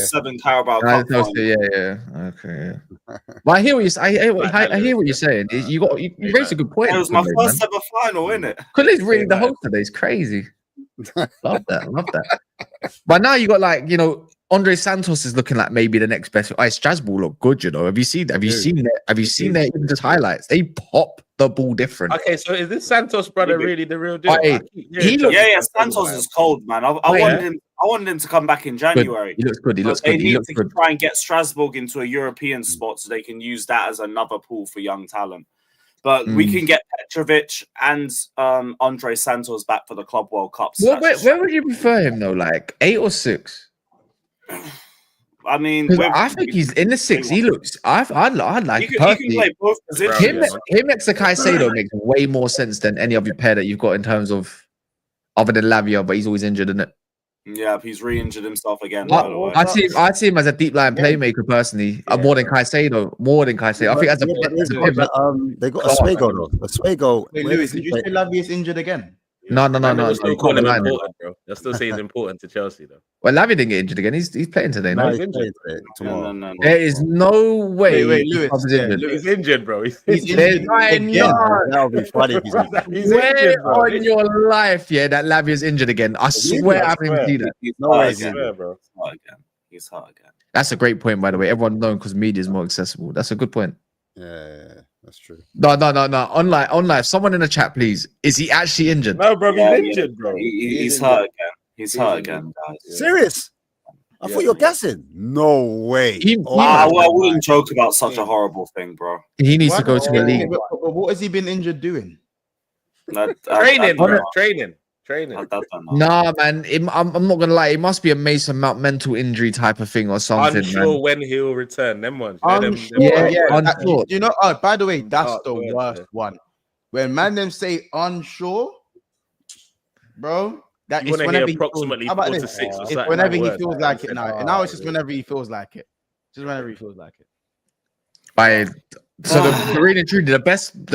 07 Carabao Cup. Okay. But I hear what you're saying. You raised a good point. It was my first ever final, isn't it? Because it's really the host today. It's crazy. Love that. But now you got Andre Santos is looking like maybe the next best. Strasbourg look good, Have you seen that? Have you seen their even just highlights? They pop the ball different. Okay, so is this Santos brother really the real deal? Santos is cold, man. I wanted him to come back in January. He looks good. They need to try and get Strasbourg into a European spot so they can use that as another pool for young talent. But we can get Petrovic and Andre Santos back for the Club World Cup. Where would you prefer him though? Like 8 or 6? I mean, 'Cause I think he's in the six. He looks. I'd like he can personally. play both positions. Him next to Caicedo makes way more sense than any other pair that you've got in terms of other than Lavia, but he's always injured, isn't it? Yeah, he's re-injured himself again. By the way. I see him as a deep line playmaker personally, more than Caicedo. More than Caicedo. I think as a they got Oswego though. Oswego. Wait, Lewis, did you say Lavia's injured again? No. They're still calling him important, bro. They're still saying he's important to Chelsea, though. Well, Lavia didn't get injured again. He's playing today. No, He's injured tomorrow. No. there is no way. Wait, Lewis. He's injured, bro. He's There's Again, that would be funny if he's injured. injured, bro. on your life, that Lavia's injured again. I swear I haven't seen that. No way he's again. injured. bro. He's hot again. That's a great point, by the way. Everyone knows because media is more accessible. That's a good point. Yeah, that's true. No. On live, someone in the chat, please. Is he actually injured? No, bro. Yeah, He's injured, bro. He's hurt again. He's hurt again, guys. Serious? I thought you were gassing. No way. Well, I wouldn't joke about such a horrible thing, bro. He needs to go to the league. But what has he been injured doing? Training, bro. Training. I don't know. Nah, man. I'm not gonna lie. It must be a Mason Mount mental injury type of thing or something. Unsure when he'll return. Them ones. Unsure. Unsure. You know. Oh, by the way, that's the word, worst one. When man them say unsure, bro. That You is want to whenever hear he approximately feels, 4 to 6 or it's something. whenever he like feels that. like it now. And now it's just whenever he feels like it. Just whenever he feels like it. The really and truly, the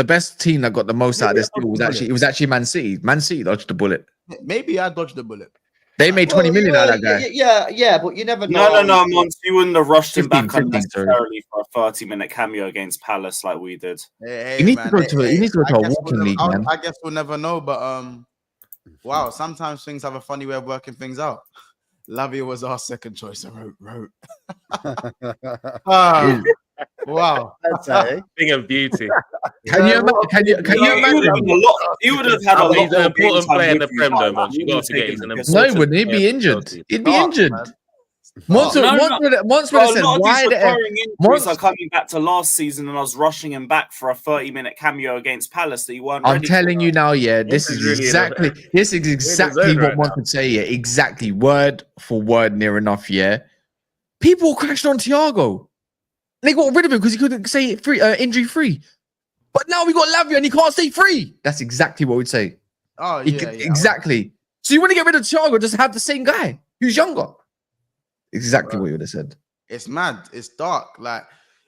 best team that got the most out of this deal was actually Man City. Man City dodged the bullet. Maybe I dodged the bullet. They made 20 million out of that guy. Yeah, but you never know. No, Mons, you wouldn't have rushed him 15, back unnecessarily for a 30-minute cameo against Palace like we did. He needs to go to a walking league, man. I guess we'll never know, but wow, sometimes things have a funny way of working things out. Lavia was our second choice. I wrote. Wow. That's a Thing of beauty. Can you imagine? He would have had a lot He's an more important game time player in the with you, Prem, though, man. man. You got to forget he's an important No, wouldn't he player be for injured? Chelsea. He'd be injured. Once Bro, would have said, a lot of why these the recurring injuries are coming back to last season, and I was rushing him back for a 30-minute cameo against Palace that he weren't I'm ready telling for. you now, this is really exactly what one could say, exactly word for word, near enough, People crashed on Thiago. They got rid of him because he couldn't say it free, injury free. But now we got Lavia and he can't stay free. That's exactly what we'd say. Oh, Exactly. So you want to get rid of Thiago, just have the same guy who's younger. Exactly what you would have said. It's mad. It's dark.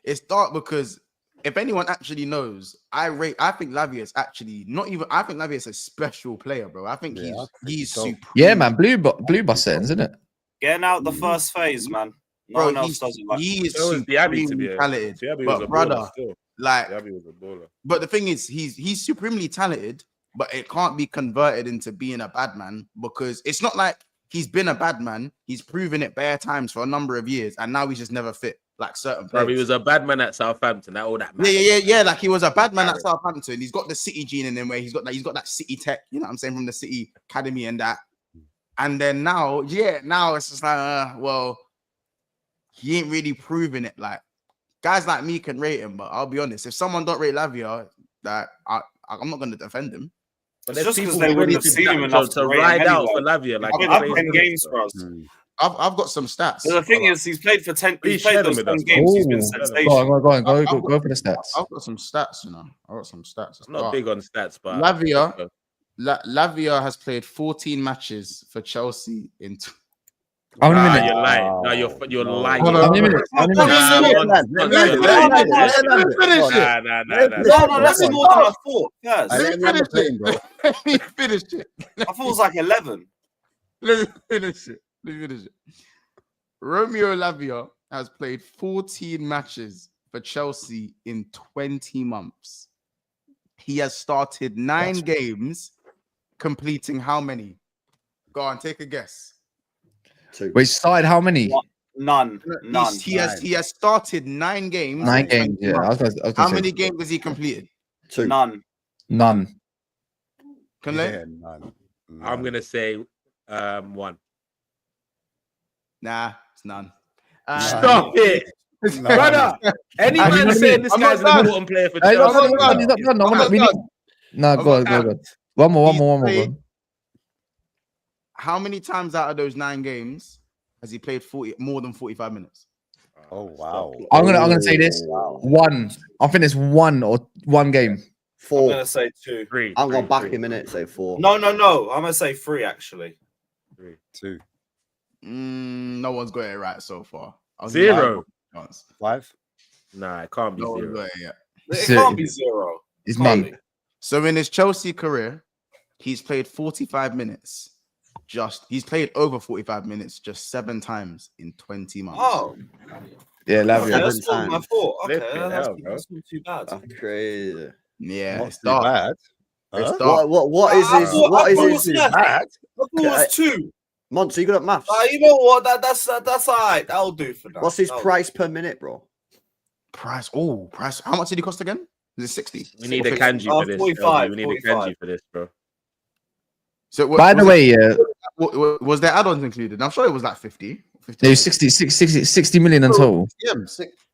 It's dark because if anyone actually knows, I think Lavia is actually not even. I think Lavia is a special player, bro. I think he's supreme. Yeah, man. Blue bus settings, isn't it? Getting out the first phase, man. No one else does it like he is So was Diaby, to be talented. Diaby was But a brother, baller still. Diaby was a baller. but the thing is, he's supremely talented, but it can't be converted into being a bad man because it's not like he's been a bad man. He's proven it bare times for a number of years, and now he's just never fit like certain players. Bro, he was a bad man at Southampton. That all that. Yeah. Like he was a bad man at Southampton. He's got the City gene in him where he's got that City tech. You know what I'm saying, from the City academy and that. And then now it's just like, well, he ain't really proving it. Like guys like me can rate him, but I'll be honest, if someone don't rate Lavia, that I'm not going to defend him. But It's there's just 'cause people they ready wouldn't to have seen him enough to to rate ride him out for anyway. Lavia. Like I've 10 games for us. I've got some stats. So the thing is, he's played for 10. Please He's played share them those with 10 us, games. He's been Ooh. sensational. Go for the stats. I've got some stats, I've got some stats. I'm not big on stats, but Lavia has played 14 matches for Chelsea in. How many Nah, minutes? you're lying. No, you're lying. How many minutes? No, that's more than I thought. Yes. Let me finish it. I thought it was like 11. Let me finish it. Romeo Lavia has played 14 matches for Chelsea in 20 months. He has started 9 games, completing how many? Go on, take a guess. 2. Wait, started how many? None. He has started 9 games. 9 games. Yeah. I was gonna How say many games has he completed? 2. None. None. none. I'm gonna say 1. Nah, it's none. Stop it, brother. Any man saying this guy's an important player for Hey, Chelsea? No, go on. One more. Bro. How many times out of those 9 games has he played more than 45 minutes? Oh wow. I'm gonna say this. Wow. One. I think it's one game. I'm 4. gonna say 2. Three. I'm going back him in it. Say 4. No. I'm gonna say 3 actually. 2. No one's got it right so far. I'll give 0. you a chance. 5. Nah, it can't be No one's 0. got it yet. It can't be 0. It's Can't none. be. So in his Chelsea career, he's played 45 minutes. He's played over 45 minutes just 7 times in 20 months. Oh, Yeah, okay, Lavia. that's not my fault. Okay, Flipping that's, hell, bro. that's not too bad. That's crazy. Yeah, Not it's too dark. bad. It's Huh? dark. What is I his? thought- What I is thought his? it was less. Bad. I thought it was 2. Monty, you good at maths? You know what? That's all right. That'll do for now. What's his That'll price per minute, bro? Price. Oh, price. How much did he cost again? Is it 60? We need a kanji for this. 45, LB. We need a 45. kanji for this, bro. So By the way, was there add-ons included? I'm sure it was like 50. there's 60 million in total. Yeah,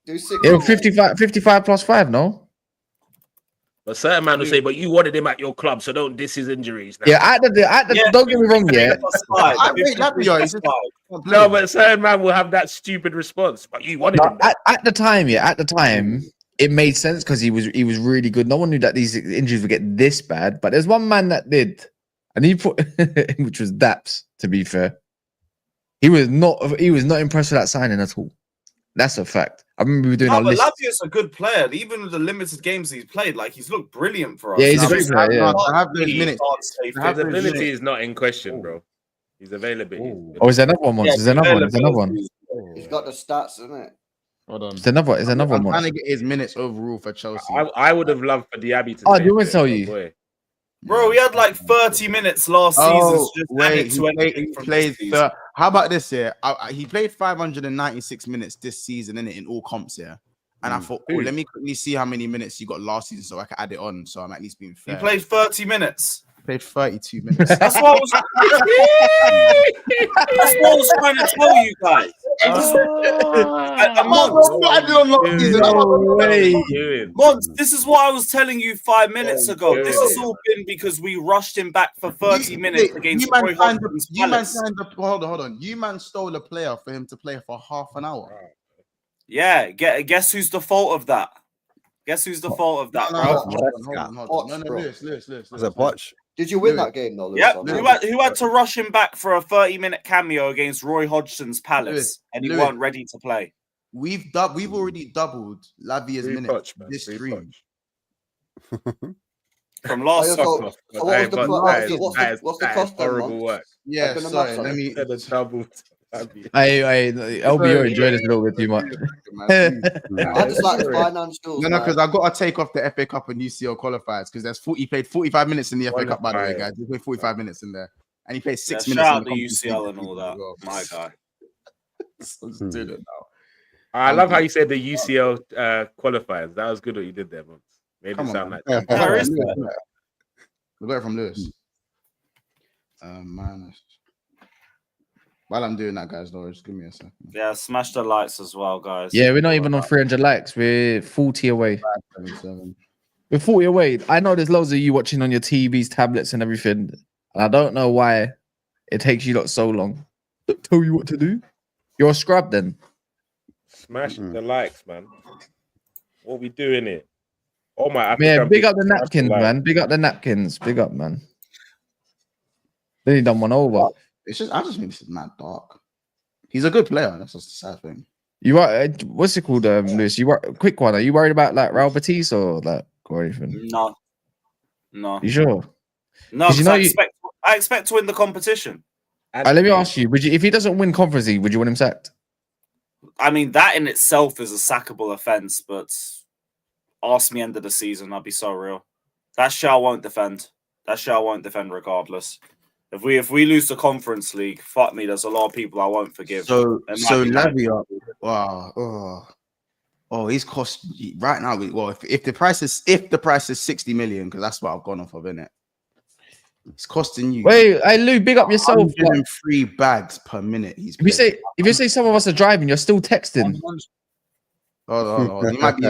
do 6. Yeah, 55 plus 5, no? But certain man will say, but you wanted him at your club, so don't diss his injuries. Now. Yeah, don't get me wrong, yeah. Plus 5. I rate Lavia, he's 55. No, but certain man will have that stupid response. But you wanted him. There. At the time, it made sense because he was really good. No one knew that these injuries would get this bad, but there's one man that did, and he put, which was Daps. To be fair, he was not impressed with that signing at all. That's a fact. I remember we were doing No, our but list. Lavia's a good player. Even with the limited games he's played, like he's looked brilliant for us. Yeah, he's a Now, great player. Yeah. I have those he minutes. can't stay I have fit. His those ability is not in question, bro. His availability. Ooh. Oh, is there another one? Yeah, Is there another one? Is there another one? He's got the stats, isn't it? Hold on. Is there another? Is there another I'm trying one? to get his minutes overall for Chelsea. I would have loved for Diaby to. Oh, stay do you want fit, to tell oh, you? boy. Bro, he had like 30 minutes last season. Oh, Just wait, added he to played, anything he from played this season. how about this here? He played 596 minutes this season in all comps here. And I thought, oh, let me quickly see how many minutes he got last season so I can add it on. So I'm at least being fair. He played 30 minutes. Played 32 minutes. That's what I was. That's what I was trying to tell you guys. Mons, this is what I was telling you 5 minutes ago. This has all been because we rushed him back for 30 minutes against Roy Hodgson's Palace. Hold on. You man stole a player for him to play for half an hour. Yeah, guess who's the fault of that? Guess who's the fault of that, bro? Hold on. No, Lewis. Is it Poch? Did you win that game though, Lewis? Yeah, or not? who had to rush him back for a 30-minute cameo against Roy Hodgson's Palace, Lewis, and he Lewis. weren't ready to play. We've already doubled Lavia's Free minutes Poch, man. this Free stream. From last So summer. what was the cost then, horrible Mons? work. Yeah, I've been sorry. a Let me. Instead of doubled. Hey, LBO enjoyed this a little bit too much. I just like the financials. No, because I got to take off the FA Cup and UCL qualifiers because he played 45 minutes in the FA Cup, by the way, guys. He played 45 minutes in there. And he played 6 minutes. Shout in out the Conference UCL League and all that. as well. My guy. Let's do it now. I love how you said the UCL qualifiers. That was good what you did there, man. Made Come it on, sound man. like Where is that? We got it from Lewis. Minus. While I'm doing that, guys, though, just give me a second. Yeah, smash the lights as well, guys. Yeah, we're not even on 300 likes. We're 40 away. 577. We're 40 away. I know there's loads of you watching on your TVs, tablets, and everything. And I don't know why it takes you lot so long. Don't tell you what to do. You're a scrub then. smash the likes, man. What we doing it? Oh my! Yeah, big up the napkins, man. Big up the napkins. Big up, man. Then he done one over. It's just, I just think this is mad dark. He's a good player. That's just the sad thing. You are what's it called, Lewis? You quick one. Are you worried about like Raul Batiste or like or anything? No. You sure? No, 'Cause you because know I expect to win the competition. Let me ask you: would you, if he doesn't win Conference League, would you want him sacked? I mean, that in itself is a sackable offence, but ask me end of the season, I'll be so real. That shit I won't defend. That shit I won't defend regardless. If we lose the Conference League, fuck me, there's a lot of people I won't forgive. So Lavia, he's cost right now. Well, if the price is 60 million, because that's what I've gone off of, innit? It's costing you. Wait, hey Lou, big up yourself. 103 bags per minute. If you say some of us are driving, you're still texting. Hold on. He might be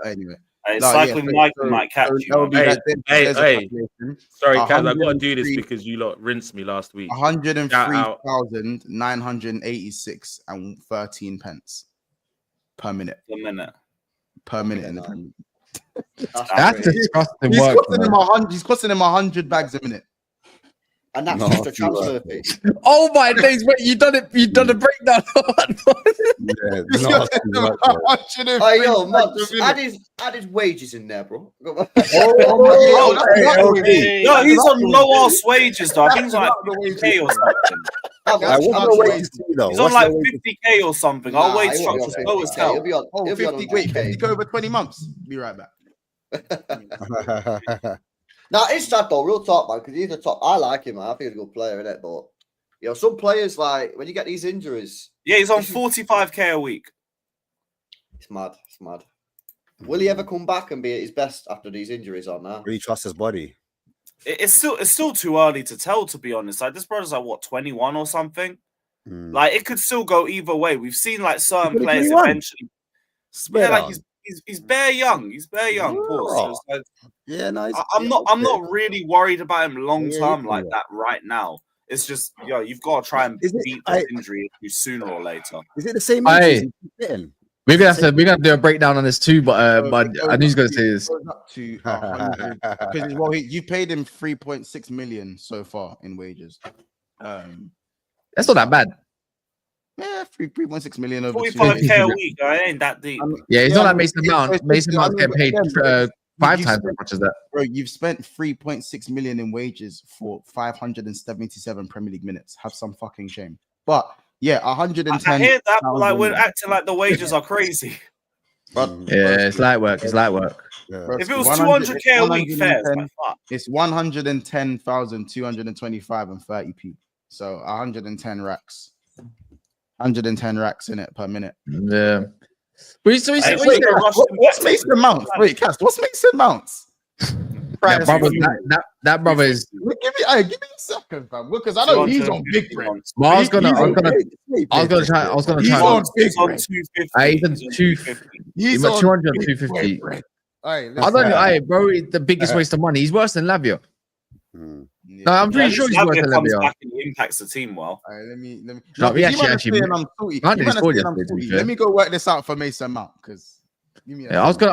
anyway. Cycling Mike might catch you. Hey. Sorry, Kaz, I got to do this because you lot rinsed me last week. 103,986 and 13 pence. per minute. a minute. Per minute in the no. Premier League. That's crazy. disgusting He's work. costing him 100. He's costing him 100 bags a minute. And that's No, just a too transfer right. fee. Oh my days! Wait, you done it? You done a breakdown? Yeah, He's no, costing too him right, bro. 150 Oh, yo, man, bags a minute. add his wages in there, bro. Oh, that's okay, the way. okay. No, he's on low ass wages though. I think he's on like That's the 50k or something. How Like, much? what's How your much? wages too, though? He's on What's like your wages? 50k or something. Our wage he won't be on structure's low as 50K. hell. He'll be on. Oh, He'll be on 50, wait, 100K. 50 over 20 months. Be right back. Now it's sad though, real talk, man, because he's a top. I like him, man. I think he's a good player, innit? But you know, some players like when you get these injuries, Yeah, he's on 45k a week. it's mad. It's mad. Will he ever come back and be at his best after these injuries or now? Really trust his body. It's still too early to tell, to be honest. Like this brother's like what 21 or something. Mm. Like it could still go either way. We've seen like certain He's players 21. eventually. Swear Yeah, like down. he's bare young. He's bare young. Pause. So it's like, Yeah, no, I'm not really worried about him long term Yeah, like yeah. that right now. It's just you've got to try and Is it- beat I- this injury sooner or later. Is it the same Aye. age? He's getting? We're gonna have to do a breakdown on this too, but I knew he was gonna say this. It goes up to 100 because well, you paid him 3.6 million so far in wages. That's not that bad. Yeah, 3.6 million over 2 45k a week. I ain't that deep. Yeah, it's Yeah, not like I mean, Mason Mount. it's- Mason Mount's getting paid again, 5 you times spent- as much as that. Bro, you've spent 3.6 million in wages for 577 Premier League minutes. Have some fucking shame. But yeah, 110. I hear that, but like we're acting like the wages are crazy. Yeah, it's light work. It's light work. Bro, If it was 100 200k a week, fair. It's 110 like, fuck. It's 110,225 and 30p. So 110 racks. 110 racks in it per minute. Yeah. But so Hey, he's, wait, Rush him What's back. Mason Mount? Wait, Cast, what's Mason Mounts? that brother is. Give me a second, fam. Because I know he's on big bread. Well, I was gonna try. He's on big bread. 250. He's on 250. He's on on 200, big 250. bread. Alright, I don't know, bro. The biggest waste of money. He's worse than Lavia. No, I'm pretty sure he's worse than comes Lavia. back and he impacts the team well. Alright, let me. No, No, we you actually- man are actually- saying I'm salty. Mount You didn't man are score saying I'm yesterday, to be salty. fair. Let me go work this out for Mason Mount because. Yeah, I was gonna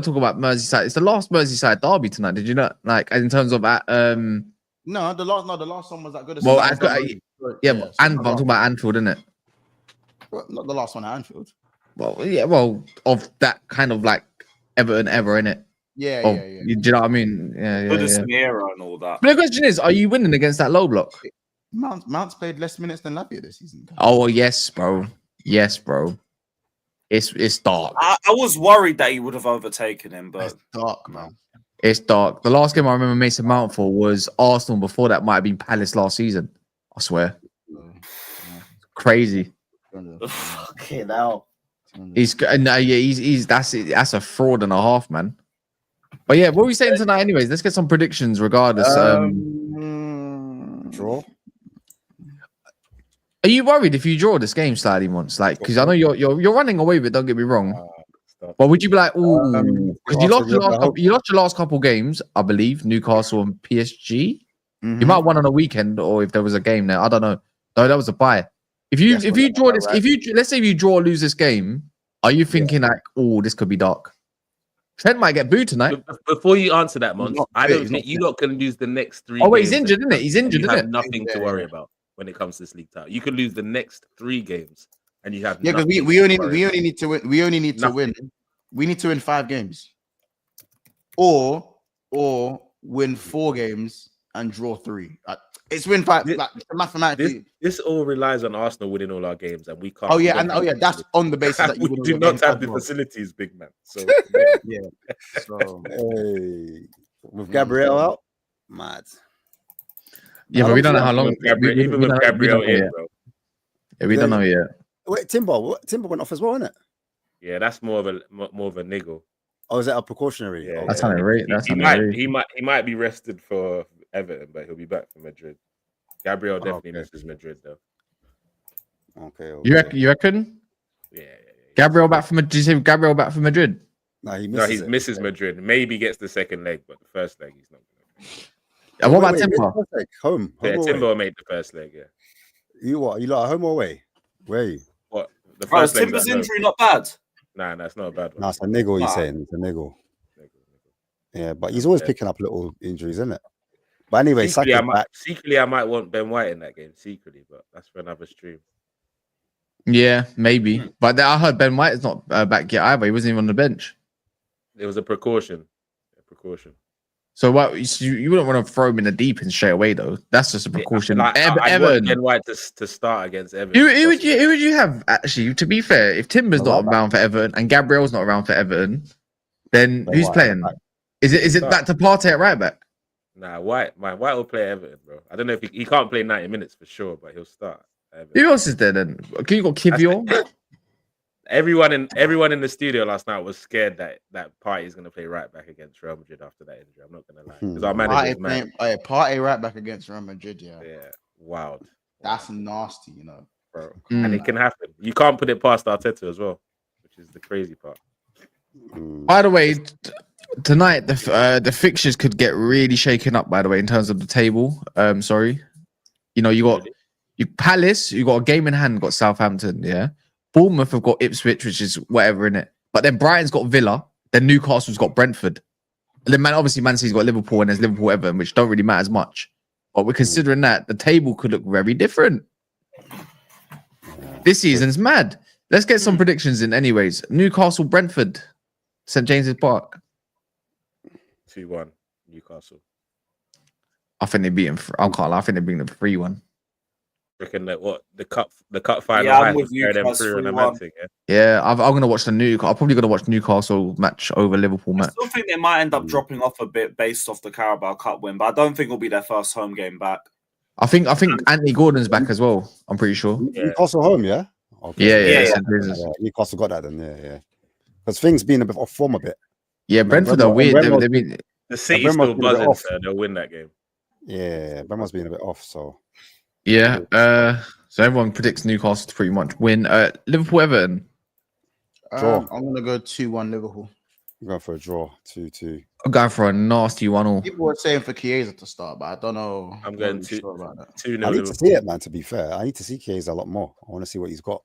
talk about Merseyside. It's the last Merseyside derby tonight. Did you not like in terms of No, the last one was that good. Well, But but I'm talking about Anfield, isn't it? not the last one at Anfield. Well, of that kind of like Everton ever in it. Yeah, Oh, yeah. do you know what I mean? Yeah. Goodison era and all that. But the question is, are you winning against that low block? Mount's played less minutes than Lavia this season. Oh well, yes, bro. Yes, bro. It's dark. I was worried that he would have overtaken him, but It's dark, man. It's dark. The last game I remember Mason Mount for was Arsenal. Before that, might have been Palace last season. I swear. Crazy. okay, now He's that's a fraud and a half, man. But yeah, what are we saying tonight? Anyways, let's get some predictions. Regardless, Draw. are you worried if you draw this game slightly once? Like, because I know you're running away with it. Don't get me wrong. But would you be like, ooh, because you lost your last couple games, I believe, Newcastle and PSG. You might have won on a weekend, or if there was a game there, I don't know. No, that was a bye. If you draw this, let's say if you draw or lose this game, are you thinking like, oh, this could be dark? Trent might get booed tonight. Before you answer that, Mons, I fit, don't he's think not you lot can lose the next 3 Oh wait, he's games injured, isn't it? He's injured, you isn't have it? nothing to worry about when it comes to this league title. You can lose the next 3 games and you have Yeah, because nothing we only to worry about. need to win. We only need to win. We need to win 5 games, or win 4 games and draw 3. It's win 5. Like, mathematically. This all relies on Arsenal winning all our games, and we can't. Oh yeah, that's on the basis that you we win all do your not games have as the well. facilities, big man. So Yeah. So Hey, with Gabriel out, mad. Yeah, but we don't know how long. even with Gabriel in, bro. Yeah, we don't know yet. Wait, Timber went off as well, isn't it? Yeah, that's more of a niggle. Or is that a precautionary? Yeah, That's how they rate. He might be rested for Everton, but he'll be back for Madrid. Gabriel definitely misses Madrid though. Okay. You reckon? Yeah. Gabriel back from Madrid? Did you say Gabriel back from Madrid? No, he misses Madrid. Maybe gets the second leg, but the first leg he's not going to. And what about Timber? Home. Yeah, Timber made the first leg. Yeah. You what? You like home or away? Where are you? What? The Bro, is first leg's Timber's at home. injury not bad? Nah, that's not a bad one. No, it's a niggle. He's Nah. saying it's a niggle. Yeah, but he's always picking up little injuries, isn't it? But anyway, Saka's back. Secretly, I might want Ben White in that game. Secretly, but that's for another stream. Yeah, maybe. But I heard Ben White is not back yet either. He wasn't even on the bench. It was a precaution. So what? You wouldn't want to throw him in the deep end straight away, though. That's just a precaution. I want Everton. Ben White to start against Everton. Who would you have actually? To be fair, if Timber's not around for Everton and Gabriel's not around for Everton, then Ben who's White playing? Is it back to Partey at right back? Nah, White will play Everton, bro. I don't know if he can't play 90 minutes for sure, but he'll start. Everton. Who else is there then? Can you got Kivior? Everyone in the studio last night was scared that Partey is going to play right back against Real Madrid after that injury. I'm not going to lie, because our manager is mad. Partey right back against Real Madrid. Yeah, wild. That's nasty, you know, bro. And it can happen. You can't put it past Arteta as well, which is the crazy part. By the way, tonight the fixtures could get really shaken up. By the way, in terms of the table, sorry, you got Palace, you got a game in hand, got Southampton, yeah. Bournemouth have got Ipswich, which is whatever in it. But then Brighton's got Villa. Then Newcastle's got Brentford. And then obviously Man City's got Liverpool and there's Liverpool Everton, which don't really matter as much. But we're considering that the table could look very different. This season's mad. Let's get some predictions in anyways. Newcastle, Brentford, St. James's Park. 2-1 Newcastle. I think they're beating. I can't lie. I think they're beating the 3-1. Reckon that the cup final? Yeah, I'm with you. Yeah, I'm gonna watch I'm probably gonna watch Newcastle match over Liverpool match. I still think they might end up dropping off a bit based off the Carabao Cup win, but I don't think it'll be their first home game back. I think Anthony Gordon's back as well. I'm pretty sure. Newcastle home, yeah. Okay. Yeah. Newcastle got that then, yeah. Because things been a bit off form a bit. Yeah, Brentford are weird. They've been. The City's still buzzing, so they'll win that game. Yeah, Brentford's been a bit off, so. Yeah, so everyone predicts Newcastle to pretty much win. Liverpool Everton. I'm gonna go 2-1 Liverpool. I'm going for a draw, 2-2. I'm going for a nasty 1-1. People were saying for Chiesa to start, but I don't know. I'm going 2-0 I need to see it, man. To be fair, I need to see Chiesa a lot more. I want to see what he's got.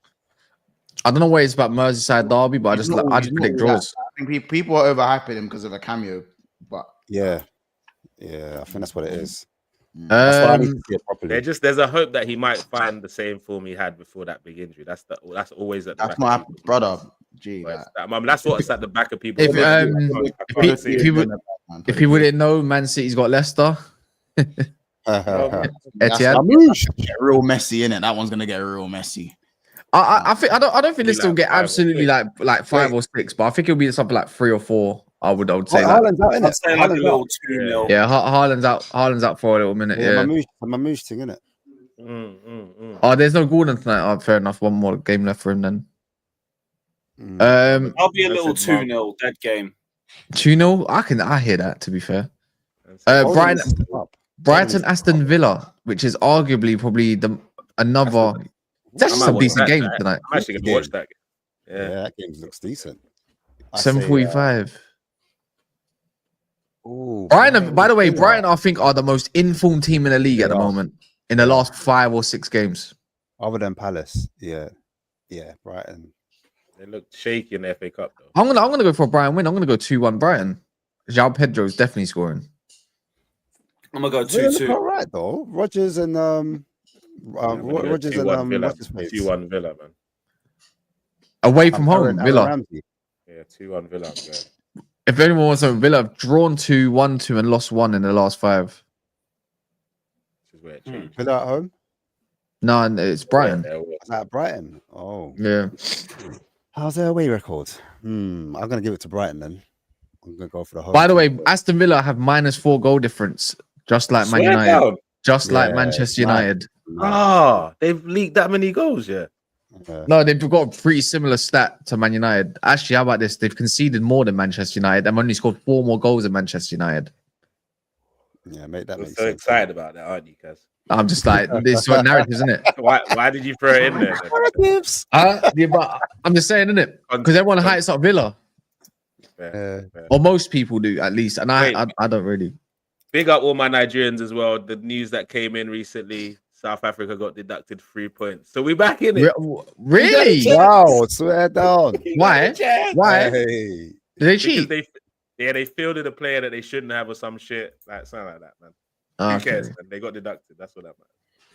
I don't know what it's about Merseyside derby, but I just predict draws. I think people are overhyping him because of a cameo, but yeah, I think that's what it is. That's what I need to see it properly. There's a hope that he might find the same form he had before that big injury. That's always at the that's back my brother. Gee, that's what's at the back of people. If people didn't know, Man City's got Leicester. Etihad. Get real messy in it. That one's gonna get real messy. I don't think Leicester will get absolutely like 5 or 6, but I think it'll be something like 3 or 4. I would say Haaland's out, innit? I'd say like a little 2-0. Yeah, Haaland's out for a little minute. Yeah, Mamouche thing, innit? Oh, there's no Gordon tonight. Oh, fair enough. One more game left for him then. I'll be a little 2-0 dead game. 2-0. I hear that. To be fair, Brighton Aston Villa, which is arguably probably another. It's actually some decent game tonight. I'm actually gonna watch that game. Yeah, that game looks decent. 7:45. Brighton, by the way, Brighton, I think, are the most informed team in the league at the moment in the last 5 or 6 games. Other than Palace, yeah, Brighton. They look shaky in the FA Cup though. I'm gonna go for a Brighton win. I'm gonna go 2-1 Brighton. João Pedro's definitely scoring. I'm gonna go 2-2. All right though, Rodgers and Rodgers and 2-1 Villa, man. Away from home, Villa. Yeah, 2-1 Villa. I'm going. If anyone wants to, Villa have drawn 2, 1-2, and lost 1 in the last 5. This is where it changed. Villa at home? No, it's Brighton. At Brighton. Oh. Yeah. How's their away record? I'm gonna give it to Brighton then. I'm gonna go for the home. By the way, Aston Villa have -4 goal difference, just like Man United. Just like Manchester United. They've leaked that many goals, yeah. No, they've got a pretty similar stat to Man United. Actually, how about this? They've conceded more than Manchester United and only scored 4 more goals than Manchester United. Yeah, mate, that You're makes so sense. excited about that, aren't you, Cuz? I'm just like, this is narrative, isn't it? Why did you throw it in there? Narratives. Yeah, but I'm just saying, isn't it? Because everyone hypes up Villa. Fair. Or most people do, at least. And I don't really. Big up all my Nigerians as well. The news that came in recently South Africa got deducted 3 points. So we back in it. Really? Wow, swear down. Why? Why? Hey. Did they Because cheat? they fielded a player that they shouldn't have or some shit. Like something like that, man. Who cares, man? They got deducted. That's what that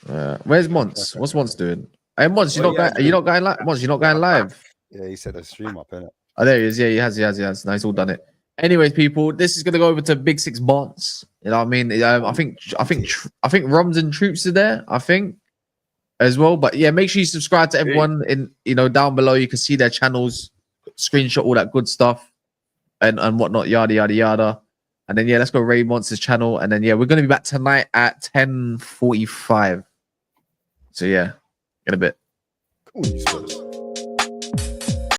matters. Where's Mons? What's Mons doing? Hey Mons, you're not going live. Mons, you're not going live. Yeah, he said a stream up, innit? Oh, there he is. Yeah, he has. No, he's all done it. Anyways, people, this is gonna go over to Big Six Bonds. You know what I mean? I think Roms and Troops are there. I think as well. But yeah, make sure you subscribe to everyone down below. You can see their channels, screenshot all that good stuff, and whatnot. Yada yada yada. And then yeah, let's go raid Monster's channel. And then yeah, we're gonna be back tonight at 10:45. So yeah, in a bit. Cool, you Spurs.